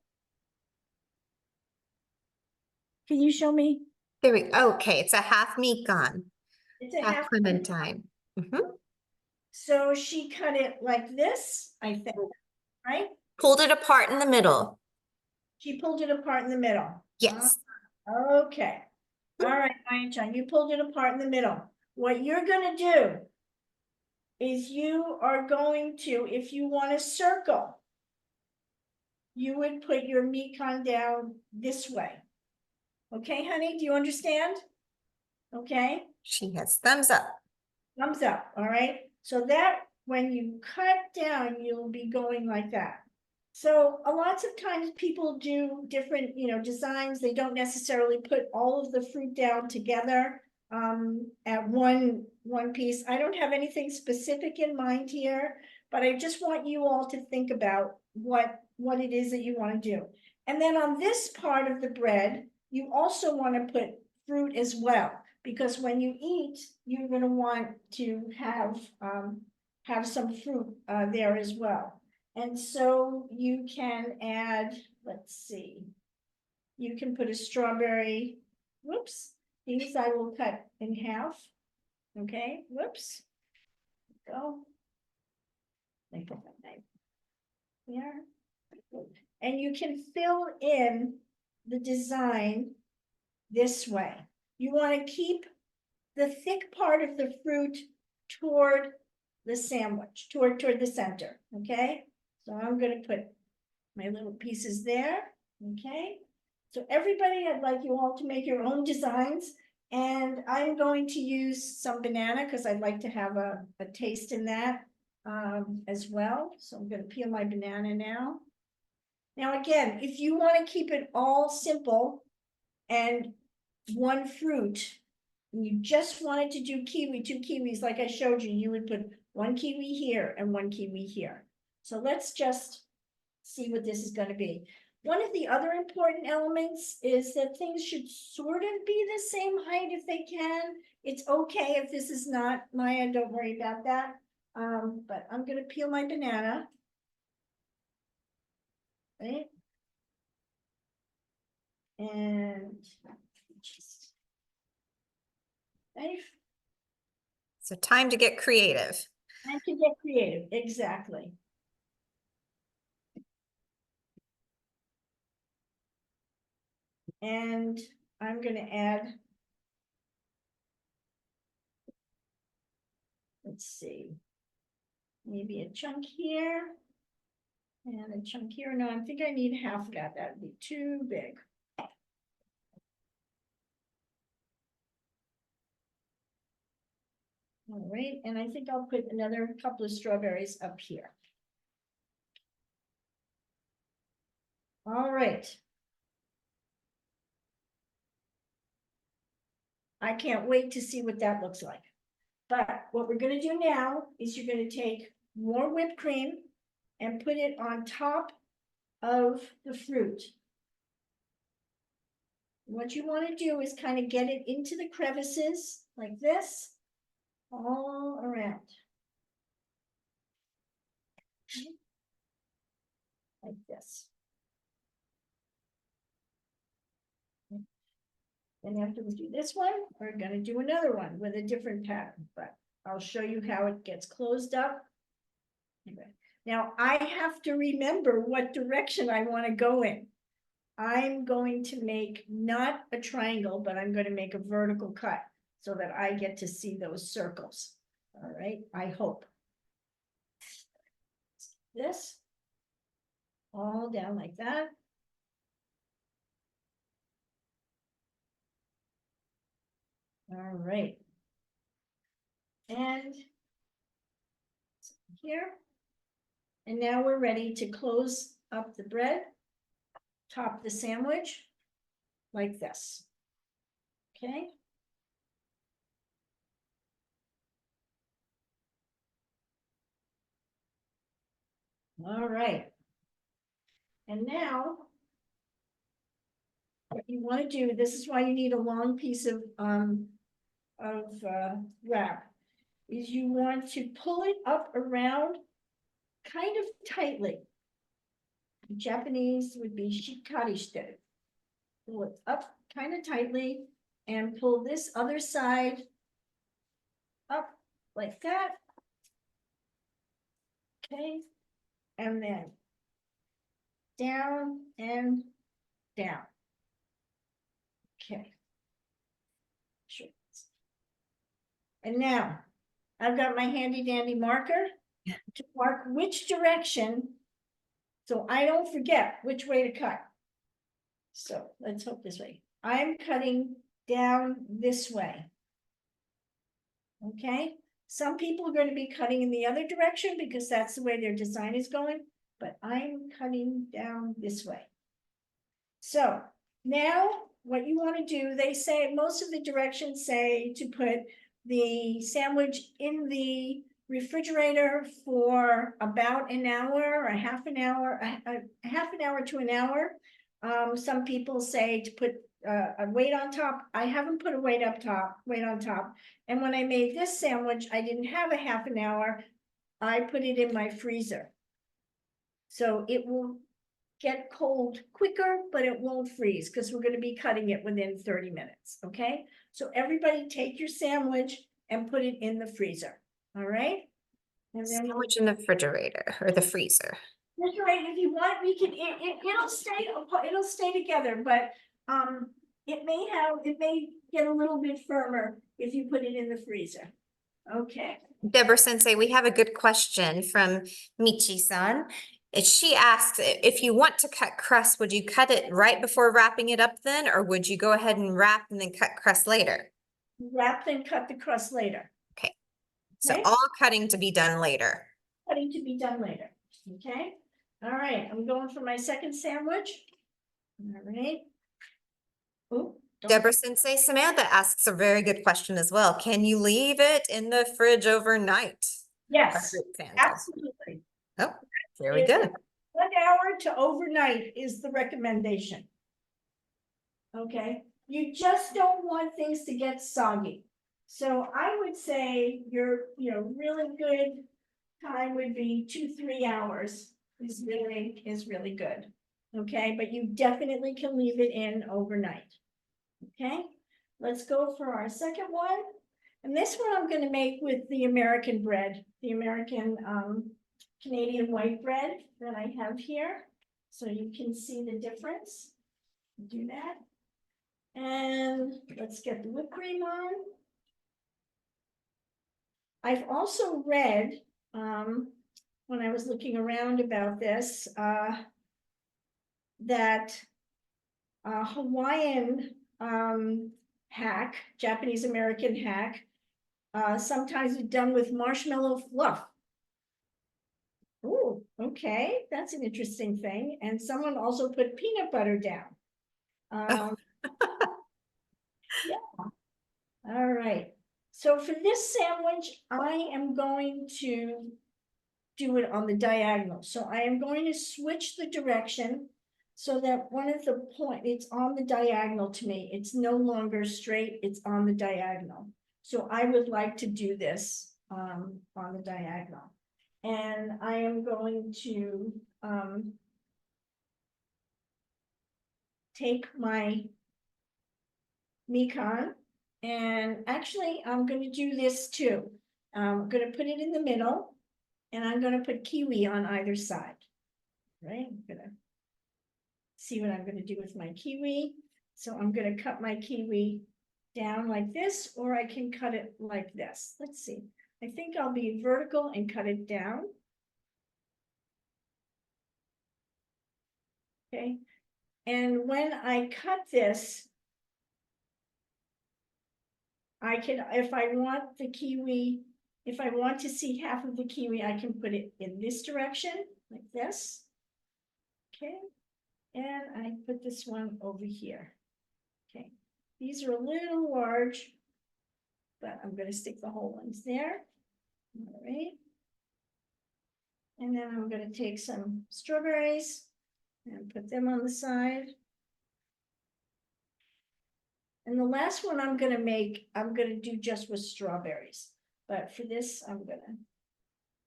Can you show me? There we, okay, it's a half meat gone, It's a half half. clementine. Mhm. So she cut it like this, I think, right? Pulled it apart in the middle. She pulled it apart in the middle. Yes. Okay. All right, Maya-chan, you pulled it apart in the middle. What you're gonna do is you are going to, if you want a circle, you would put your mikan down this way. Okay, honey, do you understand? Okay, She has thumbs up. thumbs up, all right? So that when you cut down, you'll be going like that. So a lots of times people do different, designs. They don't necessarily put all of the fruit down together at one piece. I don't have anything specific in mind here, but I just want you all to think about what it is that you want to do. And then on this part of the bread, you also want to put fruit as well, because when you eat, you're going to want to have some fruit there as well. And so you can add, let's see, you can put a strawberry, whoops, these I will cut in half. Okay, whoops, go. Let me put that knife here. And you can fill in the design this way. You want to keep the thick part of the fruit toward the sandwich, toward the center, okay? So I'm gonna put my little pieces there, okay? So everybody, I'd like you all to make your own designs, and I'm going to use some banana because I'd like to have a taste in that as well. So I'm gonna peel my banana now. Now, again, if you want to keep it all simple and one fruit, and you just wanted to do kiwi, 2 kiwis, like I showed you, you would put 1 kiwi here and 1 kiwi here. So let's just see what this is going to be. One of the other important elements is that things should sort of be the same height if they can. It's okay if this is not, Maya, don't worry about that. But I'm going to peel my banana. Right? And just knife. So time to get creative. And to get creative, exactly. And I'm gonna add, let's see, maybe a chunk here and a chunk here. No, I think I need half of that. That'd be too big. All right, and I think I'll put another couple of strawberries up here. All right. I can't wait to see what that looks like. But what we're gonna do now is you're gonna take more whipped cream and put it on top of the fruit. What you want to do is kind of get it into the crevices like this, all around. Like this. And after we do this one, we're going to do another one with a different pattern, but I'll show you how it gets closed up. Okay. Now I have to remember what direction I want to go in. I'm going to make not a triangle, but I'm going to make a vertical cut so that I get to see those circles. All right, I hope. This all down like that. All right. And here. And now we're ready to close up the bread, top the sandwich like this. Okay. All right. And now, what you want to do, this is why you need a long piece of wrap, is you want to pull it up around kind of tightly. Japanese would be shikarishite. Pull it up kind of tightly and pull this other side up like that. Okay, and then down and down. Okay. Sure. And now I've got my handy dandy marker to mark which direction, so I don't forget which way to cut. So let's hope this way. I'm cutting down this way. Okay, some people are going to be cutting in the other direction because that's the way their design is going, but I'm cutting down this way. So now what you want to do, they say, most of the directions say to put the sandwich in the refrigerator for about an hour, a half an hour, a half an hour to an hour. Some people say to put a weight on top. I haven't put a weight on top. And when I made this sandwich, I didn't have a half an hour. I put it in my freezer. So it will get cold quicker, but it won't freeze because we're going to be cutting it within 30 minutes. Okay. So everybody take your sandwich and put it in the freezer. All right. And then Sandwich in the refrigerator or the freezer. that's right. If you want, we can, it'll stay together, but it may get a little bit firmer if you put it in the freezer. Okay. Deborah Sensei, we have a good question from Michi-san. She asks, if you want to cut crust, would you cut it right before wrapping it up then, or would you go ahead and wrap and then cut crust later? Wrap and cut the crust later. So Okay. all cutting to be done later. Cutting to be done later. Okay. All right. I'm going for my second sandwich. All right. Oh, Deborah Sensei, Samantha asks a very good question as well. Can you leave it in the fridge overnight? yes, Fruits Sando. absolutely. Oh, very good. 1 hour to overnight is the recommendation. Okay, you just don't want things to get soggy. So I would say your, really good time would be 2-3 hours is really good. Okay, but you definitely can leave it in overnight. Okay, let's go for our second one. And this one I'm going to make with the American bread, the American Canadian white bread that I have here. So you can see the difference. Do that. And let's get the whipped cream on. I've also read, when I was looking around about this, that Hawaiian hack, Japanese American hack, sometimes it's done with marshmallow fluff. Oh, okay, that's an interesting thing. And someone also put peanut butter down. Yeah. All right. So for this sandwich, I am going to do it on the diagonal. So I am going to switch the direction so that one of the point, it's on the diagonal to me. It's no longer straight, it's on the diagonal. So I would like to do this on the diagonal. And I am going to take my Mikan, and actually I'm going to do this too. I'm going to put it in the middle, and I'm going to put kiwi on either side. Right? I'm going to see what I'm going to do with my kiwi. So I'm going to cut my kiwi down like this, or I can cut it like this. Let's see. I think I'll be vertical and cut it down. Okay. And when I cut this, I can, if I want the kiwi, if I want to see half of the kiwi, I can put it in this direction, like this. Okay. And I put this one over here. Okay. These are a little large, but I'm going to stick the whole ones there. All right. And then I'm gonna take some strawberries and put them on the side. And the last one I'm gonna make, I'm gonna do just with strawberries. But for this, I'm gonna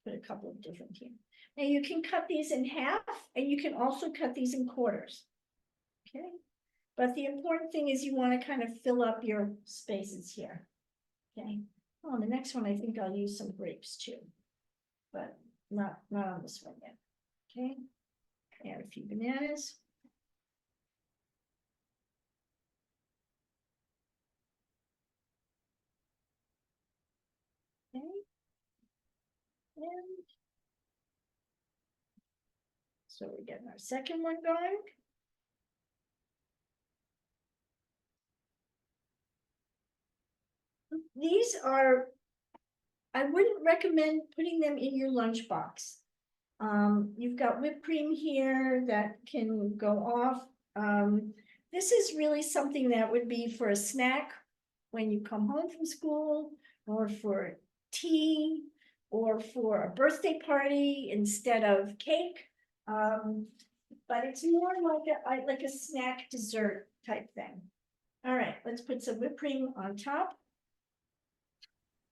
put a couple of different here. Now you can cut these in half and you can also cut these in quarters. Okay, but the important thing is you want to kind of fill up your spaces here. Okay, oh, the next one I think I'll use some grapes too, but not on this one yet. Okay, add a few bananas. Okay, and so we're getting our second one going. These are, I wouldn't recommend putting them in your lunchbox. You've got whipped cream here that can go off. This is really something that would be for a snack when you come home from school, or for tea, or for a birthday party instead of cake. But it's more like a snack dessert type thing. All right, let's put some whipped cream on top.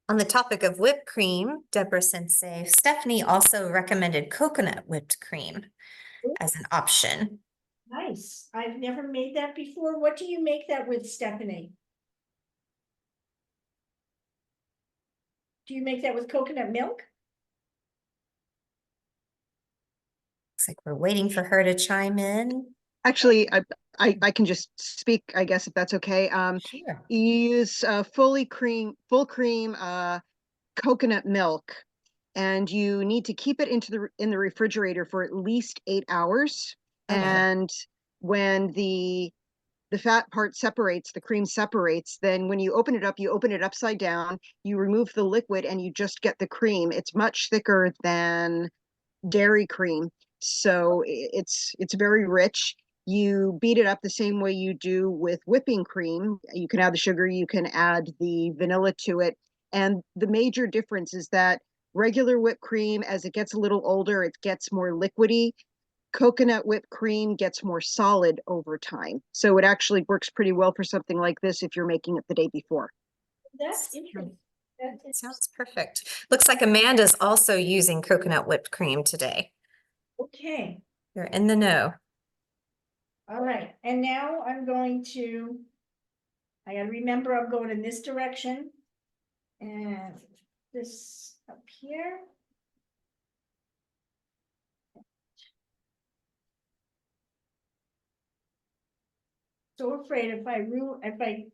On the topic of whipped cream, Deborah Sensei, Stephanie also recommended coconut whipped cream as an option. Nice. I've never made that before. What do you make that with, Stephanie? Do you make that with coconut milk? Looks like we're waiting for her to chime in. Actually, I can just speak, I guess, if that's okay. Sure. You use full cream coconut milk, and you need to keep it in the refrigerator for at least 8 hours. Oh, wow. And when the fat part separates, the cream separates, then when you open it upside down, you remove the liquid and you just get the cream. It's much thicker than dairy cream, so it's very rich. You beat it up the same way you do with whipping cream. You can add the sugar, you can add the vanilla to it. And the major difference is that regular whipped cream, as it gets a little older, it gets more liquidy. Coconut whipped cream gets more solid over time. So it actually works pretty well for something like this if you're making it the day before. That's interesting. Sounds perfect. Looks like Amanda's also using coconut whipped cream today. Okay. You're in the know. All right. And now I'm going to, I gotta remember I'm going in this direction. And this up here. So afraid if I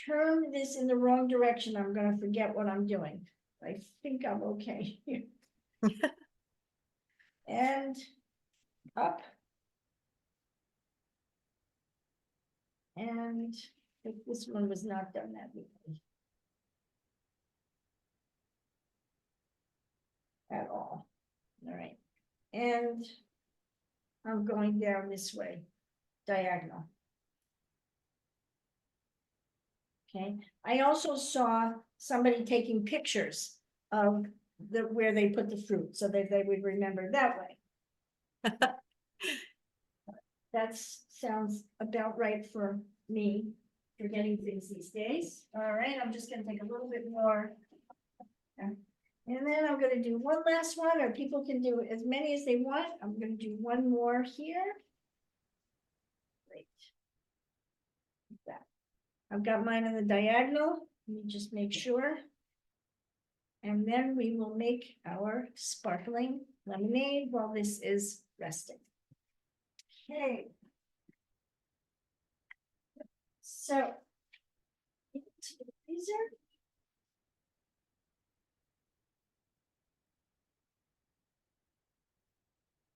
turn this in the wrong direction, I'm gonna forget what I'm doing. I think I'm okay here. And up. And if this one was not done that way. At all. All right. And I'm going down this way, diagonal. Okay, I also saw somebody taking pictures of where they put the fruit so that they would remember that way. That sounds about right for me, for getting things these days. All right, I'm just gonna take a little bit more. And then I'm gonna do one last one, or people can do as many as they want. I'm gonna do one more here. Great. Like that. I've got mine on the diagonal. Let me just make sure. And then we will make our sparkling lemonade while this is resting. Okay. So, into the freezer.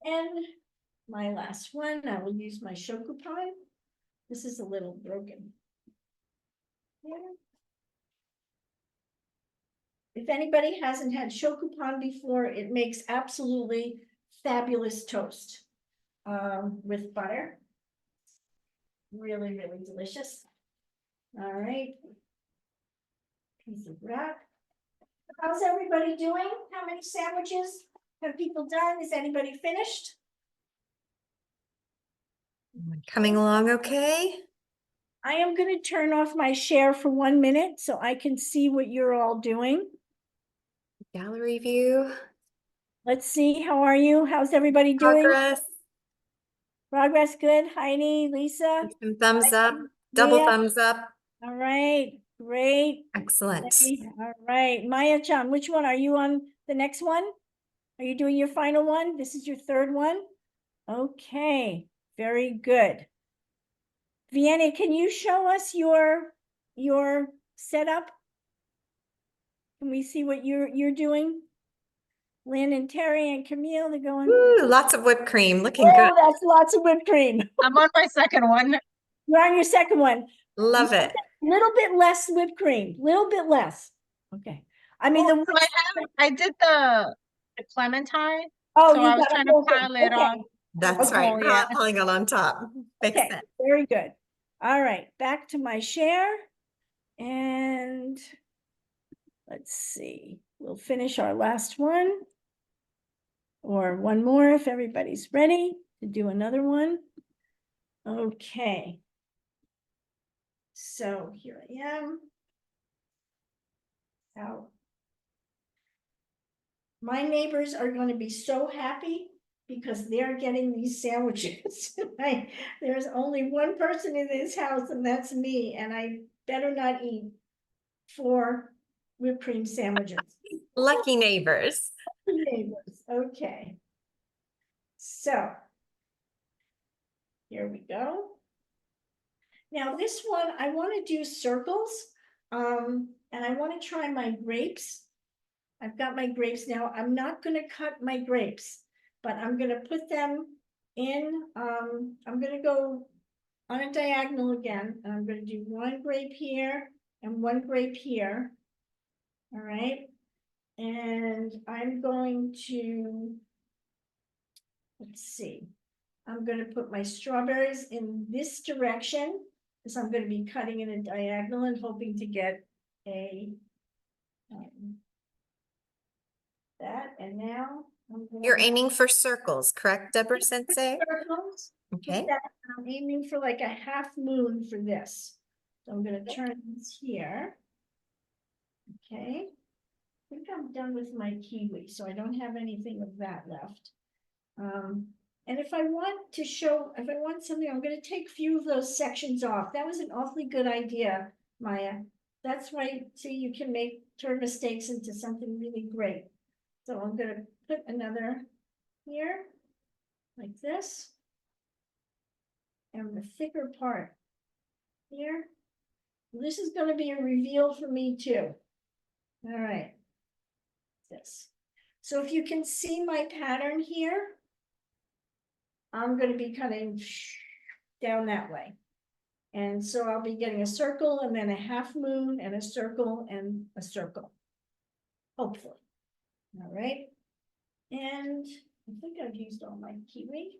And my last one, I will use my Ouchigohan. This is a little broken. Here. If anybody hasn't had Ouchigohan before, it makes absolutely fabulous toast with butter. Really, really delicious. All right. Piece of wrap. How's everybody doing? How many sandwiches Have people done? Is anybody finished? Coming along okay? I am gonna turn off my share for 1 minute so I can see what you're all doing. Gallery view, Let's see, how are you? How's everybody doing? progress, Progress good, Heidi, Lisa? some thumbs up, double Mia? thumbs up. All right, great. Excellent. All right, Maya-chan, which one? Are you on the next one? Are you doing your final one? This is your third one? Okay, very good. Vienna, can you show us your setup? Can we see what you're doing? Lynn and Terry and Camille, they're going. Woo, lots of whipped cream, looking Oh, good. that's lots of whipped cream. I'm on my second one. You're on your second one. Love it. Little bit less whipped cream, little bit less. Okay. I mean, Well, the, so I did the clementine, oh, so you I was got a trying to whole thing. pile it Okay. on. That's Okay. right. Oh, yeah. Piling it on top. Makes Okay, sense. very good. All right, back to my share. And let's see, we'll finish our last one. Or one more if everybody's ready to do another one. Okay. So here I am. Now, my neighbors are going to be so happy because they're getting these sandwiches. There's only one person in this house and that's me, and I better not eat 4 whipped cream sandwiches. Lucky neighbors. Neighbors, okay. So here we go. Now this one, I want to do circles, and I want to try my grapes. I've got my grapes now. I'm not going to cut my grapes, but I'm going to put them in, I'm going to go on a diagonal again, and I'm going to do 1 grape here and 1 grape here. All right. And I'm going to, let's see, I'm going to put my strawberries in this direction because I'm going to be cutting in a diagonal and hoping to get a that. And now I'm going You're aiming for circles, correct, Deborah Sensei? circles. Okay. I'm aiming for like a half moon for this. So I'm going to turn this here. Okay. I think I'm done with my kiwi, so I don't have anything of that left. And if I want to show, if I want something, I'm going to take a few of those sections off. That was an awfully good idea, Maya. That's why, see, you can turn mistakes into something really great. So I'm going to put another here, like this. And the thicker part here. This is going to be a reveal for me too. All right. This. So if you can see my pattern here, I'm going to be cutting down that way. And so I'll be getting a circle and then a half moon and a circle and a circle. Hopefully. All right. And I think I've used all my kiwi.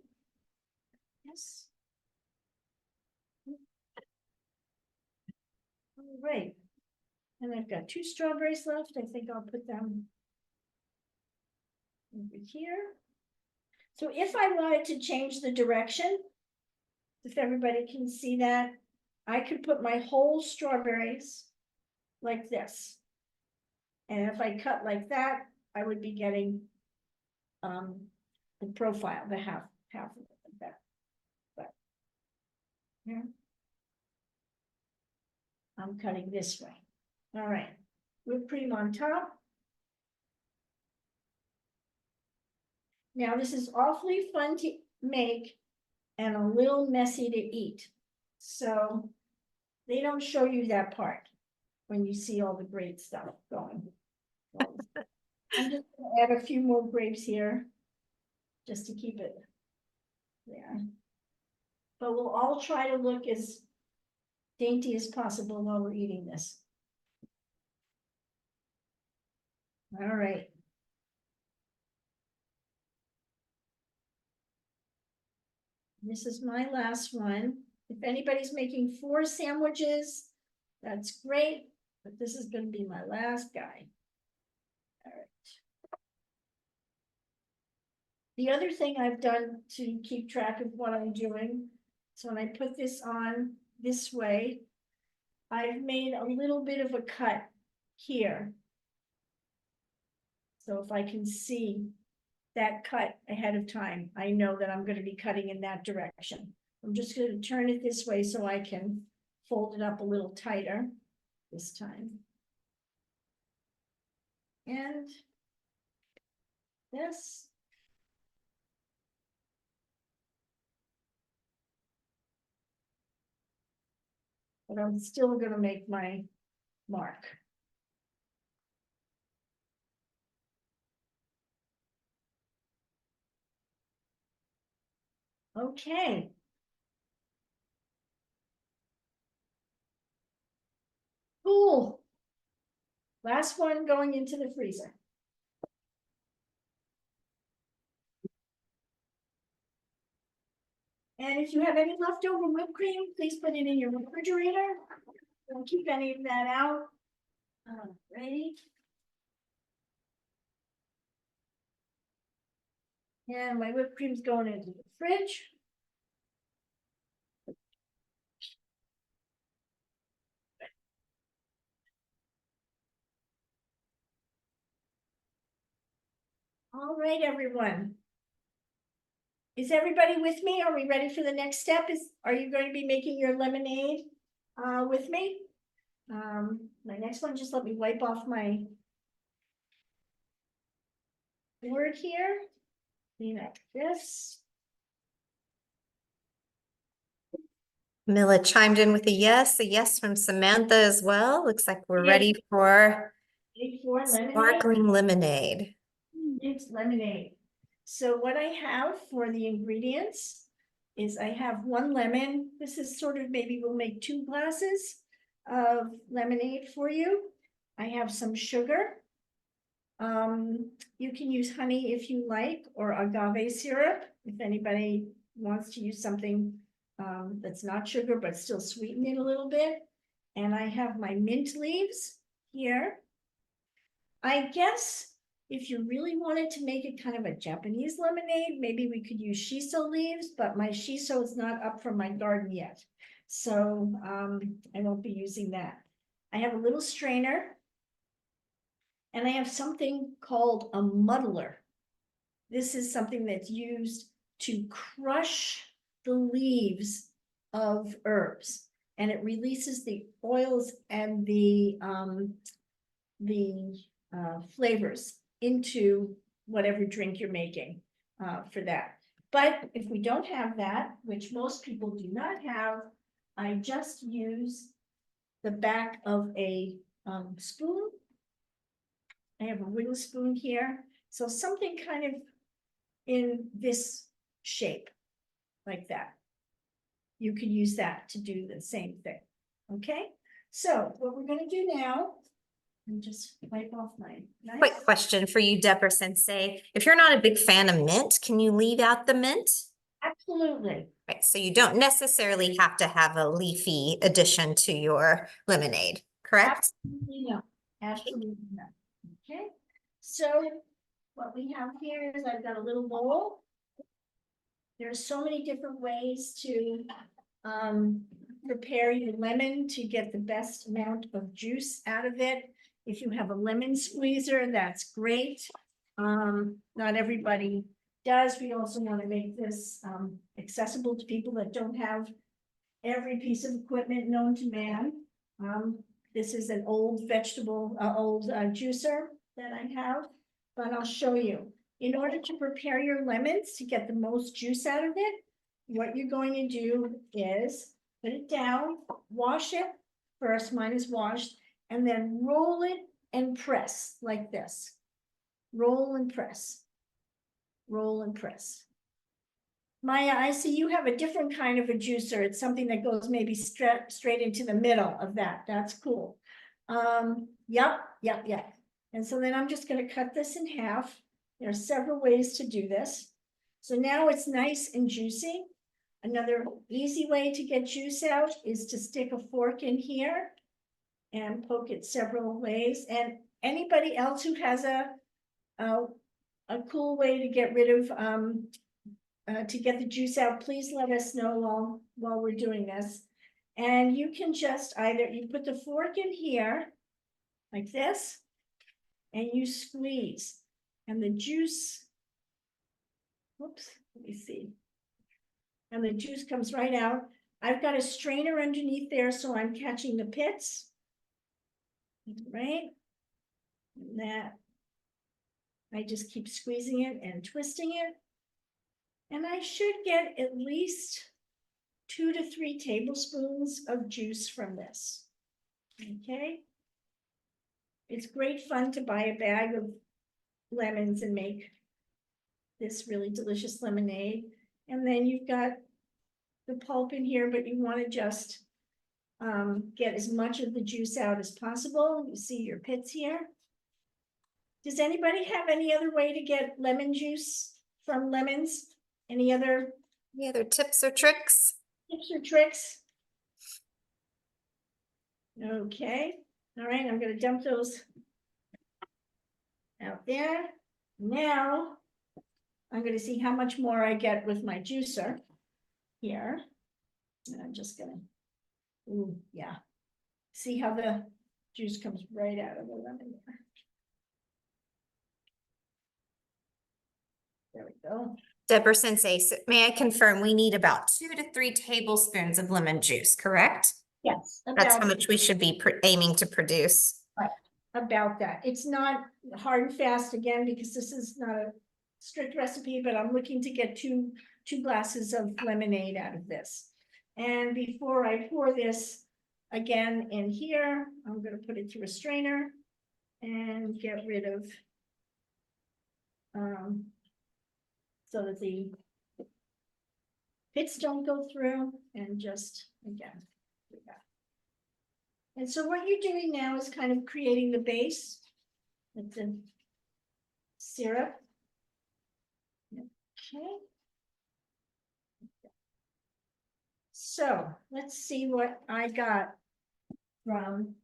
Yes. All right. And I've got 2 strawberries left. I think I'll put them over here. So if I wanted to change the direction, if everybody can see that, I could put my whole strawberries like this. And if I cut like that, I would be getting the profile, the half of it like that. But here, I'm cutting this way. All right, whipped cream on top. Now this is awfully fun to make and a little messy to eat. So they don't show you that part when you see all the great stuff going. I'm just gonna add a few more grapes here just to keep it there. But we'll all try to look as dainty as possible while we're eating this. All right. This is my last one. If anybody's making 4 sandwiches, that's great, but this is going to be my last guy. All right. The other thing I've done to keep track of what I'm doing, so when I put this on this way, I've made a little bit of a cut here. So if I can see that cut ahead of time, I know that I'm going to be cutting in that direction. I'm just going to turn it this way so I can fold it up a little tighter this time. And this. But I'm still going to make my mark. Okay. Cool. Last one going into the freezer. And if you have any leftover whipped cream, please put it in your refrigerator. Don't keep any of that out. Ready? And my whipped cream's going into the fridge. All right, everyone. Is everybody with me? Are we ready for the next step? Are you going to be making your lemonade with me? My next one, just let me wipe off my board here. Clean up this. Mila chimed in with a yes from Samantha as well. Looks like we're Yay. ready for Big four lemonade. sparkling lemonade. It's lemonade. So what I have for the ingredients is I have 1 lemon. This is sort of, maybe we'll make 2 glasses of lemonade for you. I have some sugar. You can use honey if you like, or agave syrup, if anybody wants to use something that's not sugar, but still sweeten it a little bit. And I have my mint leaves here. I guess if you really wanted to make it kind of a Japanese lemonade, maybe we could use shiso leaves, but my shiso is not up from my garden yet. So I won't be using that. I have a little strainer. And I have something called a muddler. This is something that's used to crush the leaves of herbs. And it releases the oils and the flavors into whatever drink you're making for that. But if we don't have that, which most people do not have, I just use the back of a spoon. I have a wooden spoon here. So something kind of in this shape, like that. You could use that to do the same thing. Okay, so what we're going to do now, and just wipe off my knife. Quick question for you, Deborah Sensei. If you're not a big fan of mint, can you leave out the mint? Absolutely. Right, so you don't necessarily have to have a leafy addition to your lemonade, correct? Absolutely no. Absolutely no. Okay, so what we have here is I've got a little bowl. There's so many different ways to prepare your lemon to get the best amount of juice out of it. If you have a lemon squeezer, that's great. Not everybody does. We also want to make this accessible to people that don't have every piece of equipment known to man. This is an old juicer that I have, but I'll show you. In order to prepare your lemons to get the most juice out of it, what you're going to do is put it down, wash it first, mine is washed, and then roll it and press like this. Roll and press. Roll and press. Maya, I see you have a different kind of a juicer. It's something that goes maybe straight into the middle of that. That's cool. Yep. And so then I'm just going to cut this in half. There are several ways to do this. So now it's nice and juicy. Another easy way to get juice out is to stick a fork in here and poke it several ways. And anybody else who has a a cool way to get rid of, to get the juice out, please let us know while we're doing this. And you can just either, you put the fork in here, like this, and you squeeze, and the juice, whoops, let me see. And the juice comes right out. I've got a strainer underneath there, so I'm catching the pits. Right? And that, I just keep squeezing it and twisting it. And I should get at least 2 to 3 tablespoons of juice from this. Okay? It's great fun to buy a bag of lemons and make this really delicious lemonade. And then you've got the pulp in here, but you want to just get as much of the juice out as possible. You see your pits here. Does anybody have any other way to get lemon juice from lemons? Any other tips or tricks? tips or tricks? Okay, all right, I'm gonna dump those out there. Now, I'm gonna see how much more I get with my juicer here. And I'm just gonna, ooh, yeah. See how the juice comes right out of the lemon there. There we go. Deborah Sensei, may I confirm we need about 2 to 3 tablespoons of lemon juice, correct? Yes. That's how about- much we should be aiming to produce. About that. It's not hard and fast again, because this is not a strict recipe, but I'm looking to get two glasses of lemonade out of this. And before I pour this again in here, I'm gonna put it through a strainer and get rid of so that the pits don't go through, and just again. Do that. And so what you're doing now is kind of creating the base with the syrup. Okay. So let's see what I got from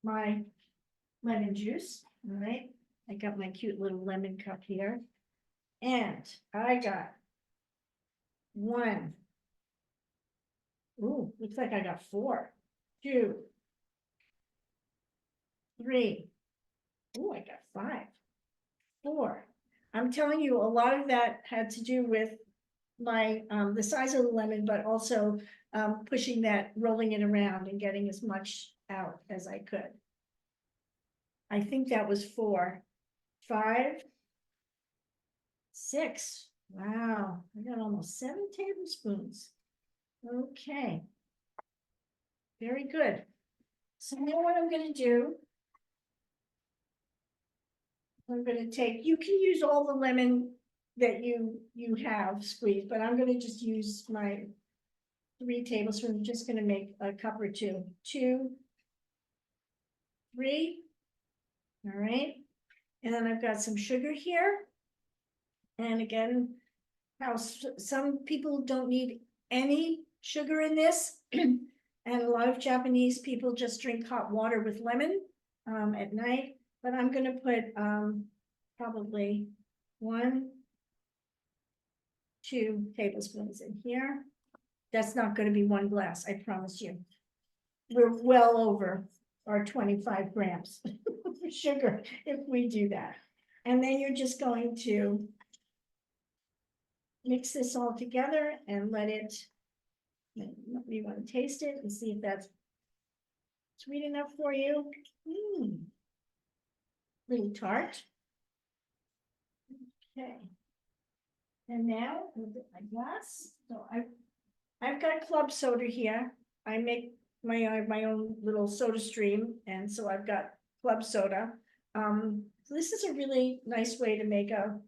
my lemon juice. All right, I got my cute little lemon cup here, and I got 1. Ooh, looks like I got 4. 2, 3. Ooh, I got 5. 4. I'm telling you, a lot of that had to do with my the size of the lemon, but also pushing that, rolling it around and getting as much out as I could. I think that was 4. 5, 6. Wow, I got almost 7 tablespoons. Okay. Very good. So now what I'm gonna do, I'm gonna take, you can use all the lemon that you have squeezed, but I'm gonna just use my 3 tablespoons. I'm just gonna make a cup or 2. 2, 3. All right. And then I've got some sugar here. And again, how some people don't need any sugar in this. And a lot of Japanese people just drink hot water with lemon at night. But I'm gonna put probably 1, 2 tablespoons in here. That's not gonna be 1 glass, I promise you. We're well over our 25 grams of sugar if we do that. And then you're just going to mix this all together and let it, you want to taste it and see if that's sweet enough for you. Little tart. Okay. And now we'll get my glass. So I've got club soda here. I make my own little soda stream, and so I've got club soda. So this is a really nice way to make a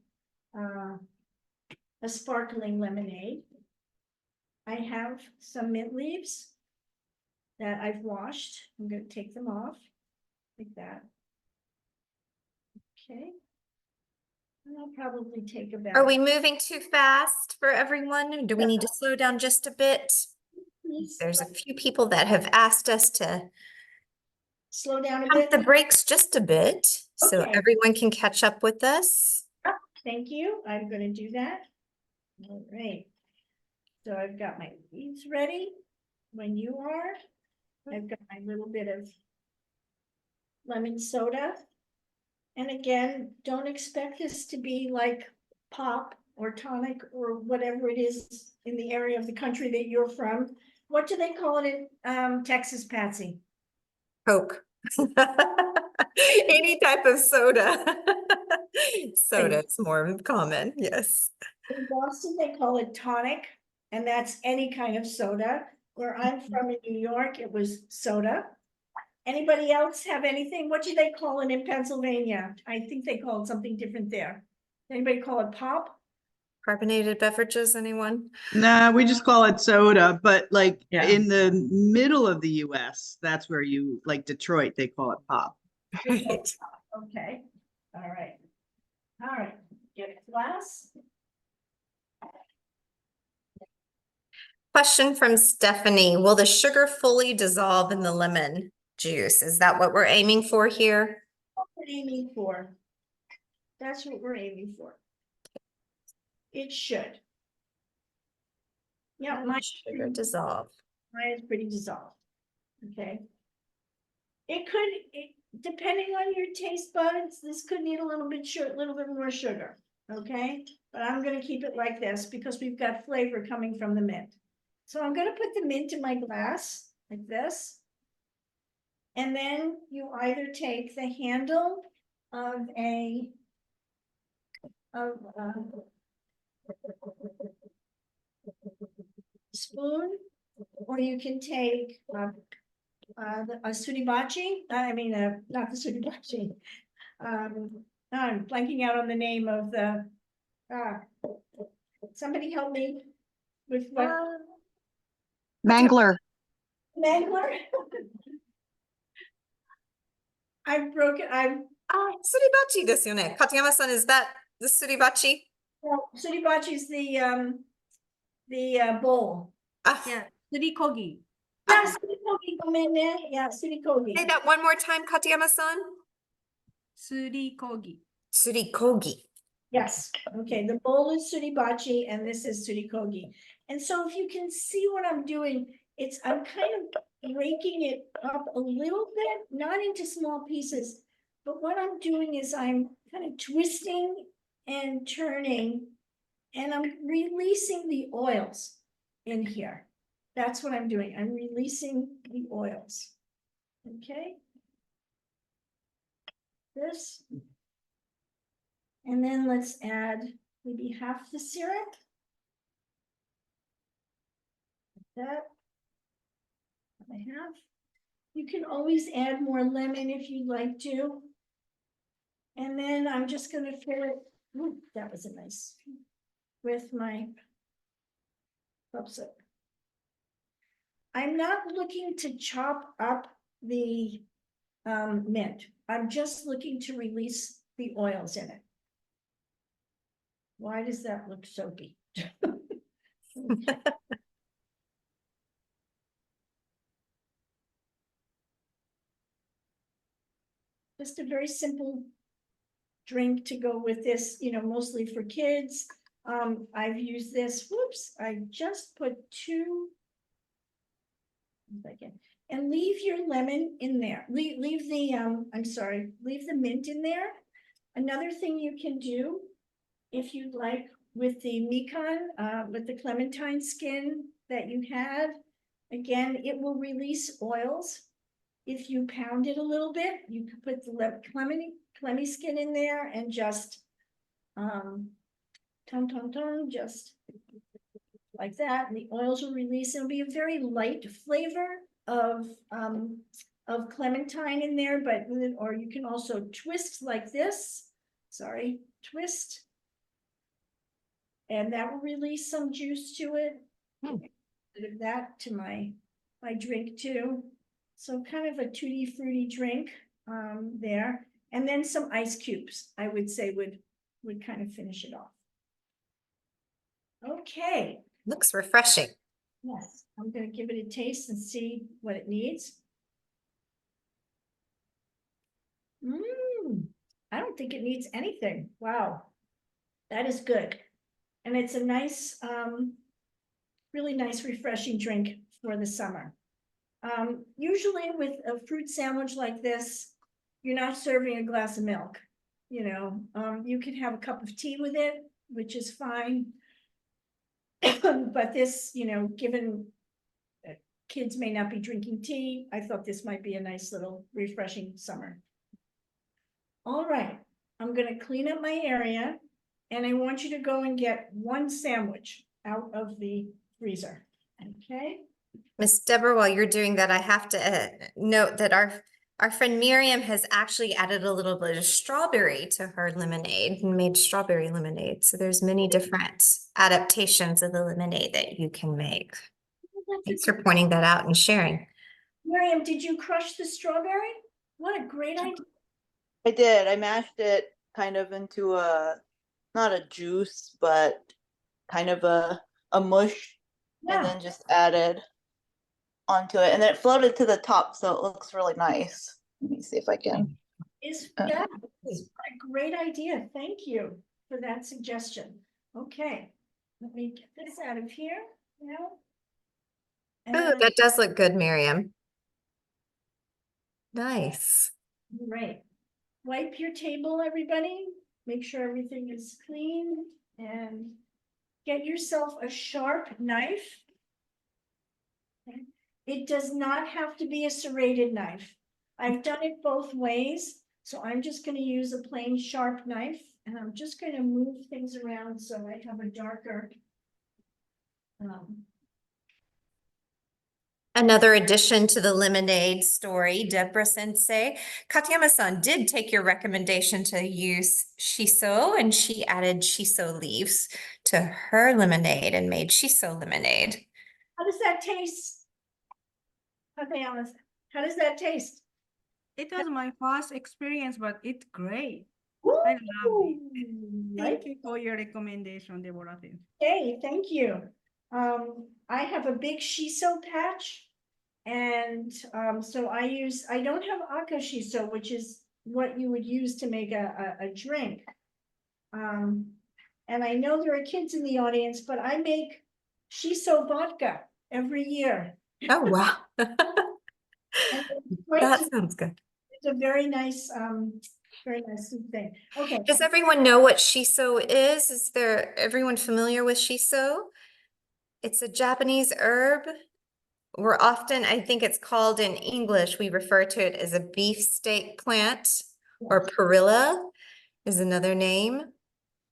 sparkling lemonade. I have some mint leaves that I've washed. I'm going to take them off like that. Okay. And I'll probably take about. Are we moving too fast for everyone? Do we need to slow down just a bit? There's a few people that have asked us to Slow down a pump bit. the brakes just a bit. so Okay. everyone can catch up with us. Thank you. I'm gonna do that. All right. So I've got my leaves ready when you are. I've got my little bit of lemon soda. And again, don't expect this to be like pop or tonic or whatever it is in the area of the country that you're from. What do they call it in Texas, Patsy? Coke. Any type of soda. Soda is more common, yes. In Boston, they call it tonic, and that's any kind of soda. Where I'm from in New York, it was soda. Anybody else have anything? What do they call it in Pennsylvania? I think they call it something different there. Anybody call it pop? Carbonated beverages, anyone? Nah, we just call it soda, but like Yeah. in the middle of the US, that's where you, like Detroit, they call it pop. Right. Okay, all right. All right, get a glass. Question from Stephanie, will the sugar fully dissolve in the lemon juice? Is that what we're aiming for here? What we're aiming for. That's what we're aiming for. It should. Yeah, Sugar dissolve. mine is pretty dissolved. Okay. It could, depending on your taste buds, this could need a little bit more sugar, okay? But I'm gonna keep it like this because we've got flavor coming from the mint. So I'm gonna put the mint in my glass like this. And then you either take the handle of a spoon, or you can take a suribachi, not the suribachi. I'm blanking out on the name of the, somebody help me with what, Mangler. mangler? I've broken, Suribachi desu yo ne. Katayama-san, is that the suribachi? well, suribachi is the bowl. Ah, Yeah, surikogi. Yeah, surikogi, gomen ne. Yeah, surikogi. say that one more time, Katayama-san. Surikogi. Surikogi. Yes, okay, the bowl is suribachi and this is surikogi. And so if you can see what I'm doing, I'm kind of breaking it up a little bit, not into small pieces. But what I'm doing is I'm kind of twisting and turning and I'm releasing the oils in here. That's what I'm doing. I'm releasing the oils. Okay. This. And then let's add maybe half the syrup. Like that. I have. You can always add more lemon if you'd like to. And then I'm just gonna fill it. Ooh, that was a nice. With my upset. I'm not looking to chop up the mint. I'm just looking to release the oils in it. Why does that look soapy? Just a very simple drink to go with this, mostly for kids. I've used this, whoops, I just put 2. And leave your lemon in there. Leave the, leave the mint in there. Another thing you can do, if you'd like, with the mikan, with the clementine skin that you had, again, it will release oils. If you pound it a little bit, you could put the clemmy skin in there and just, just like that, and the oils will release. It'll be a very light flavor of clementine in there, but or you can also twist like this. Sorry, twist, and that will release some juice to it. Add that to my drink too. So kind of a tutti fruity drink there, and then some ice cubes. I would say would kind of finish it off. Okay. Looks refreshing. Yes, I'm gonna give it a taste and see what it needs. think it needs anything. Wow. That is good. And it's a nice, really nice refreshing drink for the summer. Usually with a fruit sandwich like this, you're not serving a glass of milk. You know, you can have a cup of tea with it, which is fine. But this, you know, given that kids may not be drinking tea, I thought this might be a nice little refreshing summer. All right, I'm gonna clean up my area and I want you to go and get one sandwich out of the freezer, okay? Miss Deborah, while you're doing that, I have to note that our friend Miriam has actually added a little bit of strawberry to her lemonade and made strawberry lemonade. So there's many different adaptations of the lemonade that you can make. Thanks for pointing that out and sharing. Miriam, did you crush the strawberry? What a great idea. I did. I mashed it kind of into not a juice, but kind of a mush, and Yeah, then just added onto it. And then it floated to the top, so it looks really nice. Let me see if I can. yeah, it's a great idea. Thank you for that suggestion. Okay, let me get this out of here now. Oh, And, that does look good, Miriam. Nice. right. Wipe your table, everybody. Make sure everything is clean and get yourself a sharp knife. Okay. It does not have to be a serrated knife. I've done it both ways, so I'm just going to use a plain sharp knife, and I'm just going to move things around so I have a darker. Another addition to the lemonade story, Deborah Sensei. Katayama-san did take your recommendation to use shiso, and she added shiso leaves to her lemonade and made shiso lemonade. How does that taste? Okay, Alice, how does that taste? It was my first experience, but it's great. I love it. Like Thank you for your recommendation, Deborah. Hey, thank you. I have a big shiso patch. And so I don't have aka shiso, which is what you would use to make a drink. And I know there are kids in the audience, but I make shiso vodka every year. Oh, wow. And it's quite That sounds good. It's a very nice thing. Okay. Does everyone know what shiso is? Is everyone familiar with shiso? It's a Japanese herb. We're often, I think it's called in English, we refer to it as a beefsteak plant, or perilla is another name.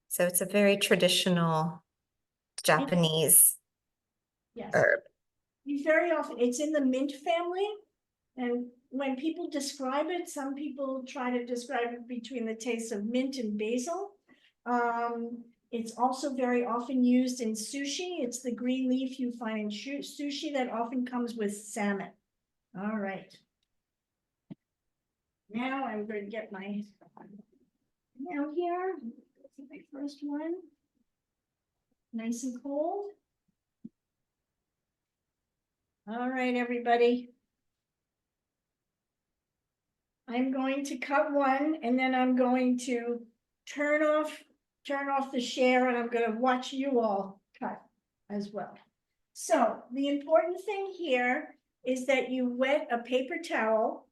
So it's a very traditional Japanese Yes. herb. Very often, it's in the mint family. And when people describe it, some people try to describe it between the taste of mint and basil. It's also very often used in sushi. It's the green leaf you find in sushi that often comes with salmon. All right. Now I'm going to get my now here. This is my first one. Nice and cold. All right, everybody. I'm going to cut one, and then I'm going to turn off the share, and I'm going to watch you all cut as well. So the important thing here is that you wet a paper towel,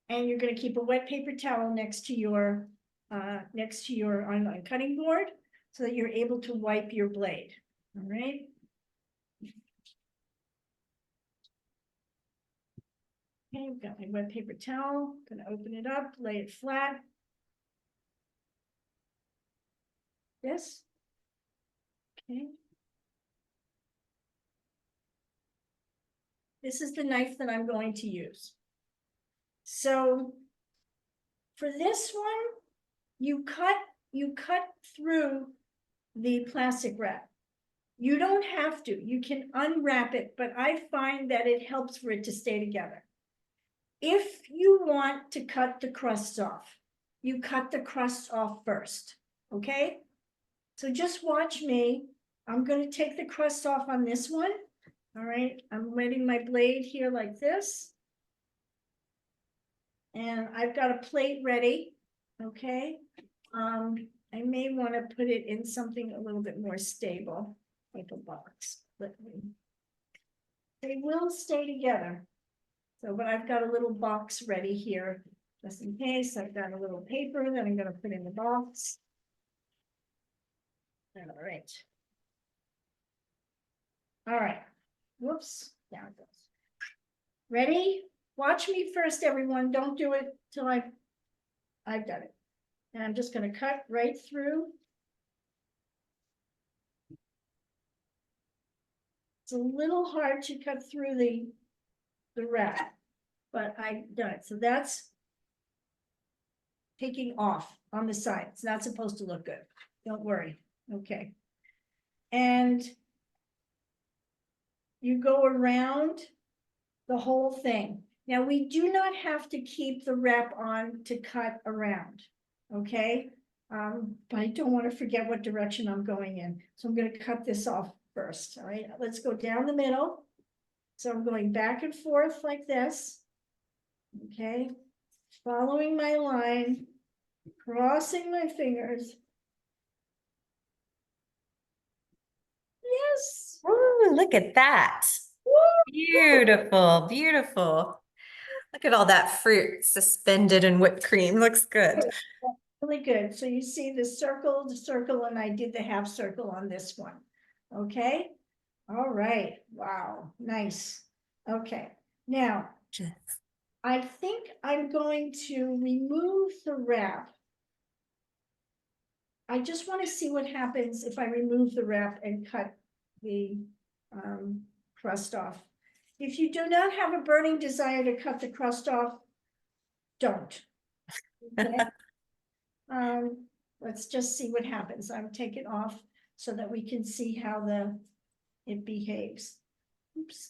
and you're going to keep a wet paper towel next to your on cutting board so that you're able to wipe your blade. All right. Okay, I've got my wet paper towel. Gonna open it up, lay it flat. This. Okay. This is the knife that I'm going to use. So for this one, you cut through the plastic wrap. You don't have to, you can unwrap it, but I find that it helps for it to stay together. If you want to cut the crusts off, you cut the crusts off first, okay? So just watch me. I'm going to take the crust off on this one. All right, I'm letting my blade here like this. And I've got a plate ready. Okay, I may want to put it in something a little bit more stable, like a box. They will stay together. So, but I've got a little box ready here, just in case. I've got a little paper that I'm gonna put in the box. All right. All right, whoops, down it goes. Ready? Watch me first, everyone. Don't do it till I've done it. And I'm just gonna cut right through. It's a little hard to cut through the wrap, but I've done it. So that's taking off on the side. It's not supposed to look good. Don't worry. Okay. And you go around the whole thing. Now, we do not have to keep the wrap on to cut around, okay? But I don't want to forget what direction I'm going in. So I'm going to cut this off first, all right? Let's go down the middle. So I'm going back and forth like this, okay? Following my line, crossing my fingers. Yes. Ooh, look at that. Woo! Beautiful, beautiful. Look at all that fruit suspended in whipped cream. Looks good. Really good. So you see the circle, and I did the half circle on this one. Okay. All right. Wow. Nice. Okay. Now, I think I'm going to remove the wrap. I just want to see what happens if I remove the wrap and cut the crust off. If you do not have a burning desire to cut the crust off, don't. Okay? Let's just see what happens. I'll take it off so that we can see how it behaves. Oops.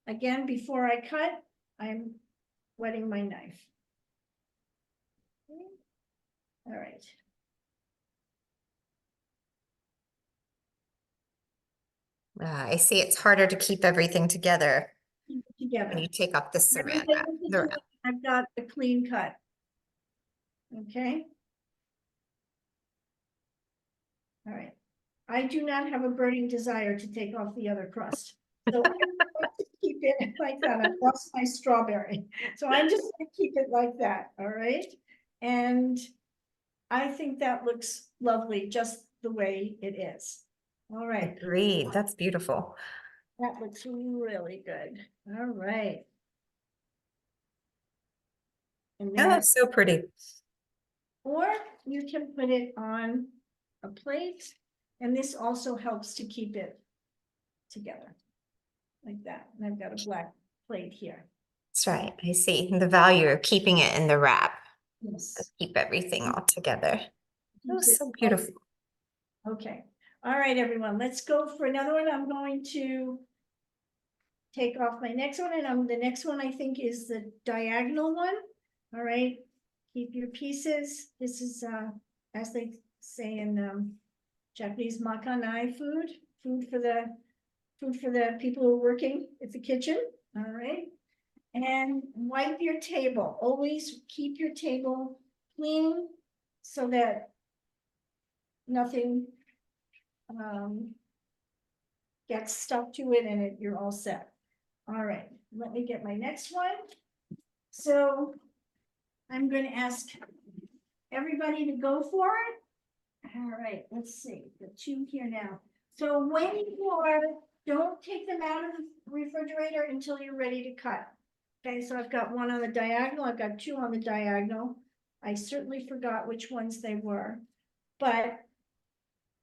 Again, before I cut, I'm wetting my knife. Okay. All right. I see it's harder to keep everything together Keep it together. when you take off the saran Everything wrap. is doing, I've got a clean cut. Okay. All right. I do not have a burning desire to take off the other crust. So I'm going to keep it like that. I've lost my strawberry. So I'm just going to keep it like that. All right. And I think that looks lovely, just the way it is. All right. Agreed. That's beautiful. That looks really good. All right. And Oh, then, so pretty. or you can put it on a plate, and this also helps to keep it together like that. And I've got a black plate here. That's right. I see the value of keeping it in the wrap. Yes. Keep everything all together. That was Keep it so beautiful. Okay. All right, everyone, let's go for another one. I'm going to take off my next one, and the next one I think is the diagonal one. All right. Keep your pieces. This is as they say in Japanese, makanai food for the people who are working at the kitchen. All right. And wipe your table. Always keep your table clean so that nothing gets stuck to it, and you're all set. All right, let me get my next one. So I'm going to ask everybody to go for it. All right, let's see, the two here now. So when you are, don't take them out of the refrigerator until you're ready to cut. Okay, so I've got one on the diagonal, I've got two on the diagonal. I certainly forgot which ones they were, but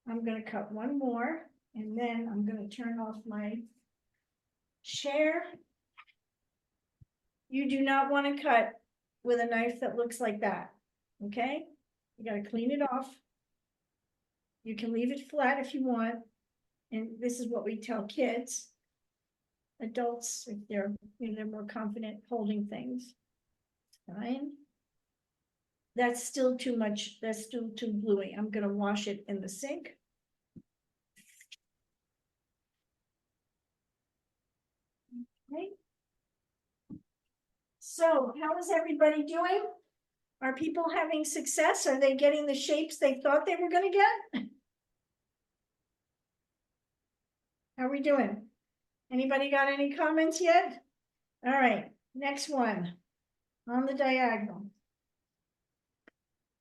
I'm going to cut one more, and then I'm going to turn off my share. You do not want to cut with a knife that looks like that, okay? You got to clean it off. You can leave it flat if you want, and this is what we tell kids. Adults, if they're more confident holding things, fine. That's still too much. That's still too gluey. I'm going to wash it in the sink. Okay. So how is everybody doing? Are people having success? Are they getting the shapes they thought they were gonna get? How are we doing? Anybody got any comments yet? All right, next one on the diagonal.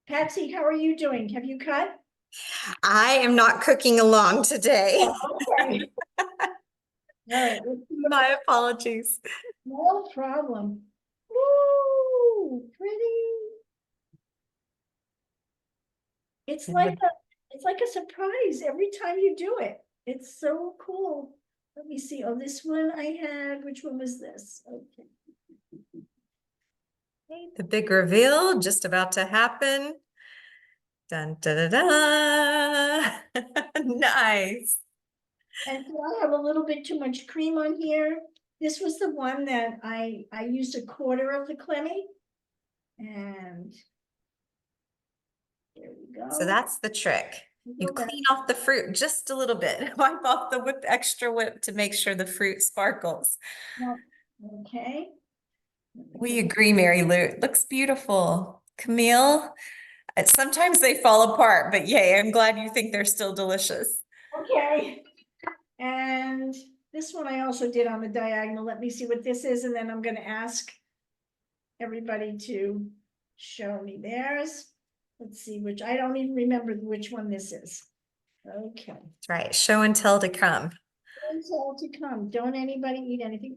Patsy, how are you doing? Have you cut? I am not cooking along today. Okay. All right, let's see what- My apologies. no problem. Woo, pretty. It's like a surprise every time you do it. It's so cool. Let me see. Oh, this one I had, which one was this? Okay. The big reveal just about to happen. Dun, da, da, da. Nice. And so I have a little bit too much cream on here. This was the one that I used a quarter of the clemmy. And there we go. So that's the trick. You Go back. clean off the fruit just a little bit. Wipe off the extra whip to make sure the fruit sparkles. Okay. We agree, Mary Lou. It looks beautiful. Camille, sometimes they fall apart, but yay, I'm glad you think they're still delicious. Okay. And this one I also did on the diagonal. Let me see what this is, and then I'm gonna ask everybody to show me theirs. Let's see which, I don't even remember which one this is. Okay. That's right. Show and tell to come. It's all to come. Don't anybody eat anything.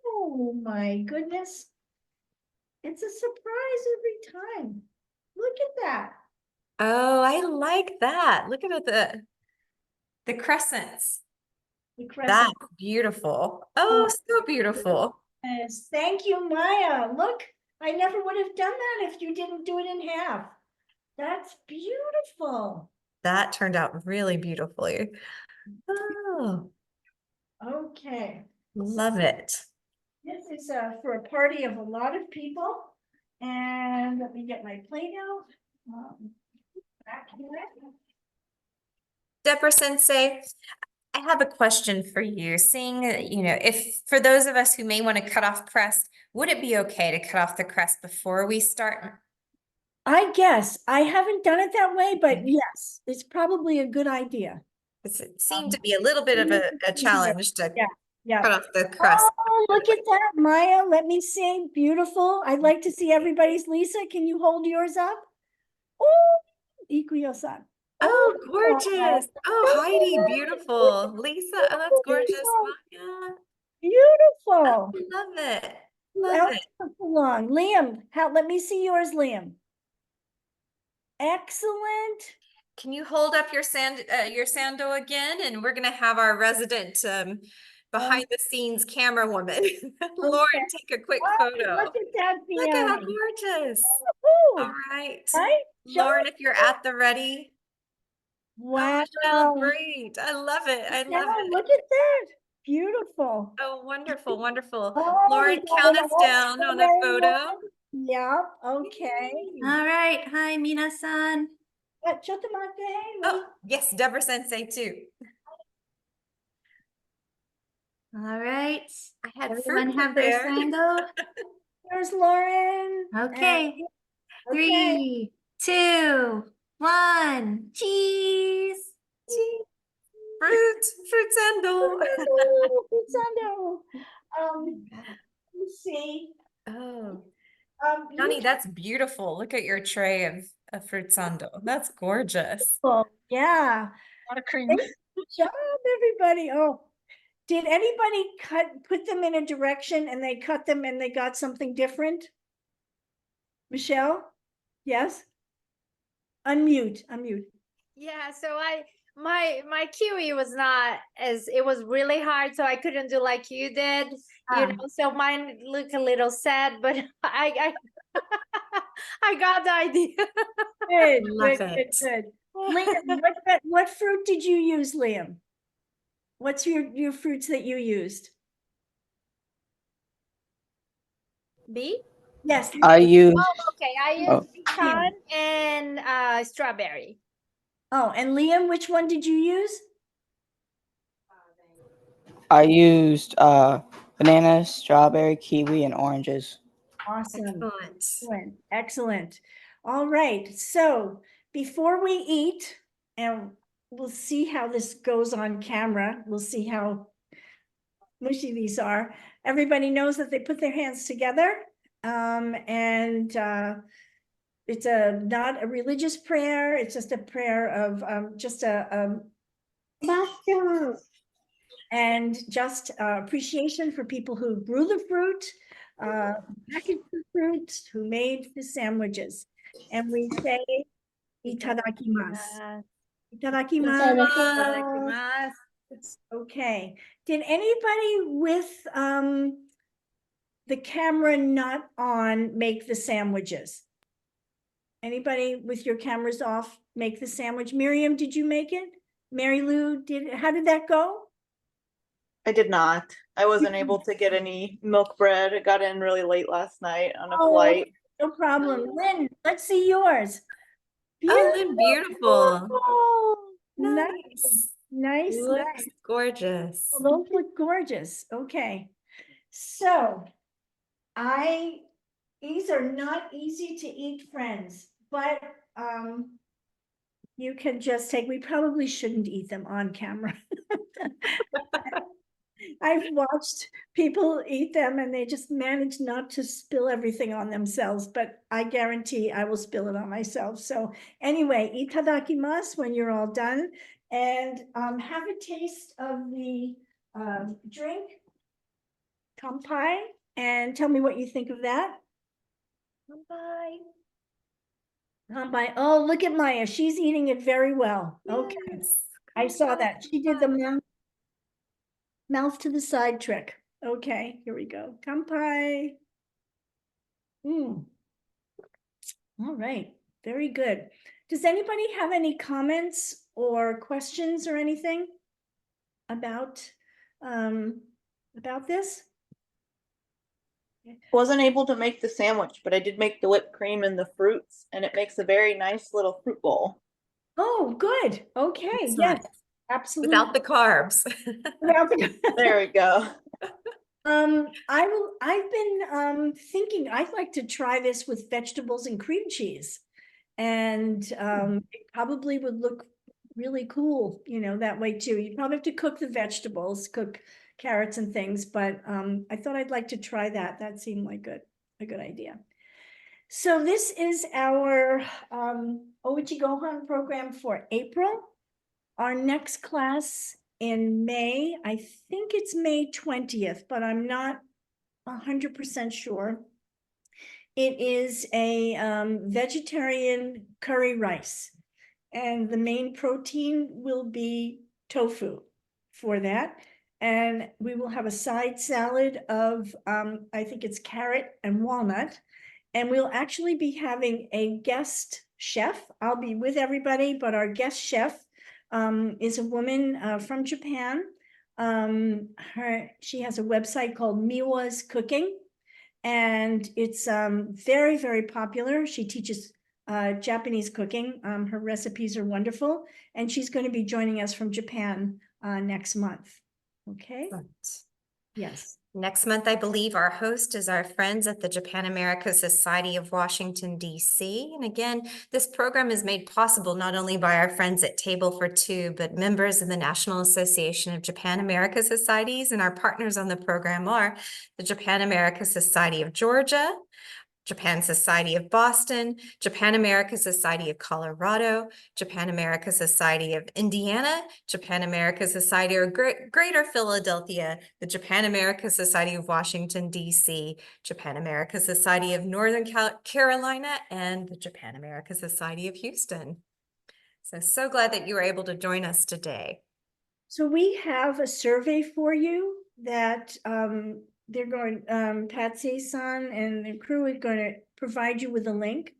Oh my goodness. It's a surprise every time. Look at that. Oh, I like that. Look at the crescents. The crescent. That's beautiful. Oh, so beautiful. Yes, thank you, Maya. Look, I never would have done that if you didn't do it in half. That's beautiful. That turned out really beautifully. Oh, Okay, love it. this is for a party of a lot of people. And let me get my plate out. Back here. Deborah Sensei, I have a question for you. Seeing, if for those of us who may want to cut off crust, would it be okay to cut off the crust before we start? I guess I haven't done it that way, but yes, it's probably a good idea. It seemed to be a little bit of a challenge to Yeah. cut off the crust. Oh, look at that, Maya. Let me see. Beautiful. I'd like to see everybody's. Lisa, can you hold yours up? Oh, Ikuyo-san. Oh, gorgeous. Oh, Heidi, beautiful. Lisa, oh, that's gorgeous. Maya. Beautiful. I love it. Who Love else it. comes along? Liam, let me see yours, Liam. Excellent. Can you hold up your sando again? And we're gonna have our resident behind the scenes camera woman, Lauren, take a quick photo. Look at that, Look at how Fiona. gorgeous. Woohoo. All right. Right? Lauren, if you're at the ready. Wow. Oh, Michelle, great. I love it. I love Yeah, it. look at that. Beautiful. Oh, wonderful, wonderful. Oh, Lauren, we got count it us all down on a very photo. well. Yeah, okay. All right. Hi, minasan. Oh, yes, Deborah Sensei too. All right. I had Everyone fruit have their prepared. sando. There's Lauren. Okay. Okay. 3, 2, 1. Cheese. Gee, fruit sando. Fruits Sando. Let's see. Oh, You Johnny, that's beautiful. Look at your tray of fruit sando. That's gorgeous. yeah. A lot of cream. Good job, everybody. Oh, did anybody put them in a direction and they cut them and they got something different? Michelle? Yes? Unmute. Yeah, so my kiwi was not as, it was really hard, so I couldn't do like you did, so mine look a little sad, but I I got the idea. Good, Love good, it. good. Liam, what fruit did you use, Liam? What's your fruits that you used? Me? Yes. I use Oh, okay, I used pecan and strawberry. Oh, and Liam, which one did you use? bananas, strawberry, kiwi, and oranges. Awesome. Excellent. Excellent, excellent. All right, so before we eat, and we'll see how this goes on camera, we'll see how mushy these are. Everybody knows that they put their hands together, and it's not a religious prayer, it's just a prayer of just and just appreciation for people who grew the fruit, packaged the fruit, who made the sandwiches. And we say, itadakimasu. Itadakimasu. Itadakimasu. Okay. Did anybody with the camera not on make the sandwiches? Anybody with your cameras off make the sandwich? Miriam, did you make it? Mary Lou, how did that go? I did not. I wasn't able to get any milk bread. It got in really late last night on a flight. No problem. Lynn, let's see yours. Oh, Lynn, beautiful. Nice, nice, Looks nice. gorgeous. Those look gorgeous. Okay. So these are not easy to eat, friends, but you can just take, we probably shouldn't eat them on camera. I've watched people eat them and they just manage not to spill everything on themselves, but I guarantee I will spill it on myself. So anyway, itadakimasu when you're all done, and have a taste of the drink, kanpai, and tell me what you think of that. Kanpai. Kanpai. Oh, look at Maya. She's eating it very well. Okay. Yes. I saw that. She did the mouth to the side trick. Okay, here we go. Kanpai. All right, very good. Does anybody have any comments or questions or anything about this? Wasn't able to make the sandwich, but I did make the whipped cream and the fruits, and it makes a very nice little fruit bowl. Oh, good. Okay, Excellent. yes, absolutely. Without the carbs. There we go. I've been thinking I'd like to try this with vegetables and cream cheese. And it probably would look really cool, that way too. You probably have to cook the vegetables, cook carrots and things, but I thought I'd like to try that. That seemed like a good idea. So this is our Ouchigohan program for April. Our next class in May, I think it's May 20th, but I'm not 100% sure. It is a vegetarian curry rice, and the main protein will be tofu for that. And we will have a side salad of, I think it's carrot and walnut. And we'll actually be having a guest chef. I'll be with everybody, but our guest chef is a woman from Japan. She has a website called Miwa's Cooking, and it's very, very popular. She teaches Japanese cooking. Her recipes are wonderful, and she's going to be joining us from Japan next month. Okay. Yes. Next month, I believe our host is our friends at the Japan America Society of Washington, D.C. And again, this program is made possible not only by our friends at Table for Two, but members of the National Association of Japan America Societies. And our partners on the program are the Japan America Society of Georgia, Japan Society of Boston, Japan America Society of Colorado, Japan America Society of Indiana, Japan America Society of Greater Philadelphia, the Japan America Society of Washington, D.C., Japan America Society of Northern Carolina, and the Japan America Society of Houston. So glad that you were able to join us today. So we have a survey for you that they're going, Patsy-san and the crew are going to provide you with a link,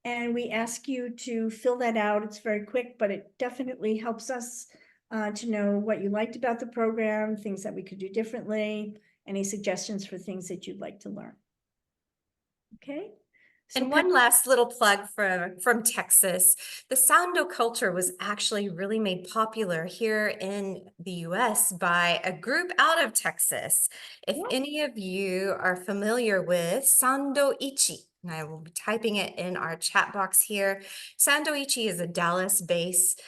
and we ask you to fill that out. It's very quick, but it definitely helps us to know what you liked about the program, things that we could do differently, any suggestions for things that you'd like to learn. Okay, So And one last little plug from Texas. The Sando culture was actually really made popular here in the US by a group out of Texas. If any of you are familiar with Sando Ichi, and I will be typing it in our chat box here. Sando Ichi is a Dallas-based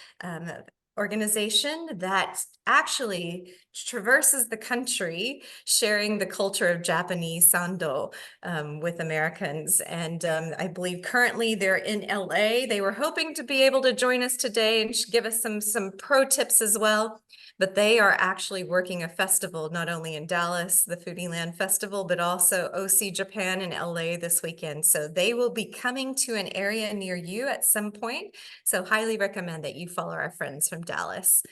organization that actually traverses the country sharing the culture of Japanese Sando with Americans. And I believe currently they're in LA. They were hoping to be able to join us today and give us some pro tips as well. But they are actually working a festival, not only in Dallas, the Foodie Land Festival, but also OC Japan in LA this weekend. So they will be coming to an area near you at some point. So highly recommend that you follow our friends from Dallas.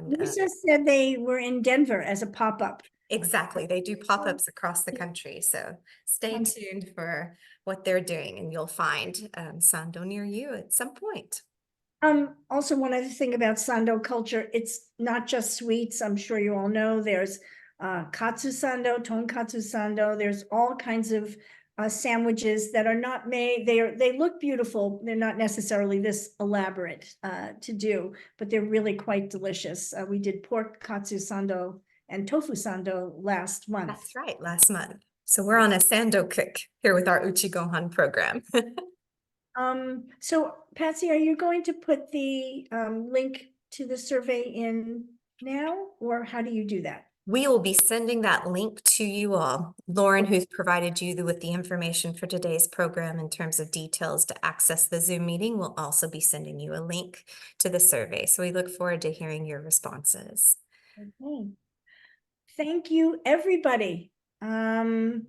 Lisa said they were in Denver as a pop-up. Exactly. They do pop-ups across the country. So stay tuned for what they're doing and you'll find Sando near you at some point. Also one other thing about Sando culture, it's not just sweets. I'm sure you all know there's katsu Sando, tonkatsu Sando. There's all kinds of sandwiches that are not made. They look beautiful. They're not necessarily this elaborate to do, but they're really quite delicious. We did pork katsu Sando and tofu Sando last month. That's right, last month. So we're on a Sando kick here with our Ouchigohan program. So Patsy, are you going to put the link to the survey in now, or how do you do that? We will be sending that link to you all. Lauren, who's provided you with the information for today's program in terms of details to access the Zoom meeting, will also be sending you a link to the survey. So we look forward to hearing your responses. Okay. Thank you, everybody. And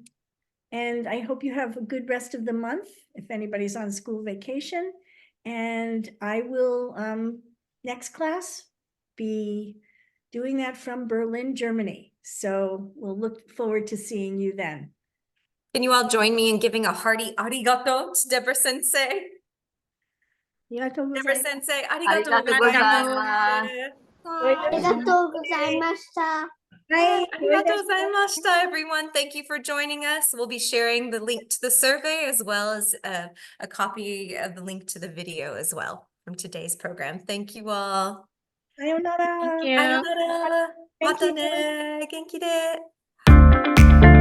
I hope you have a good rest of the month, if anybody's on school vacation. And I will, next class, be doing that from Berlin, Germany. So we'll look forward to seeing you then. Can you all join me in giving a hearty arigato to Deborah Sensei? Deborah Sensei, arigato gozaimasu. Arigatou gozaimashita, everyone. Thank you for joining us. We'll be sharing the link to the survey as well as a copy of the link to the video as well from today's program. Thank you all. Sayonara. Thank you. Sayonara. Thank Mata you. ne. Genki de.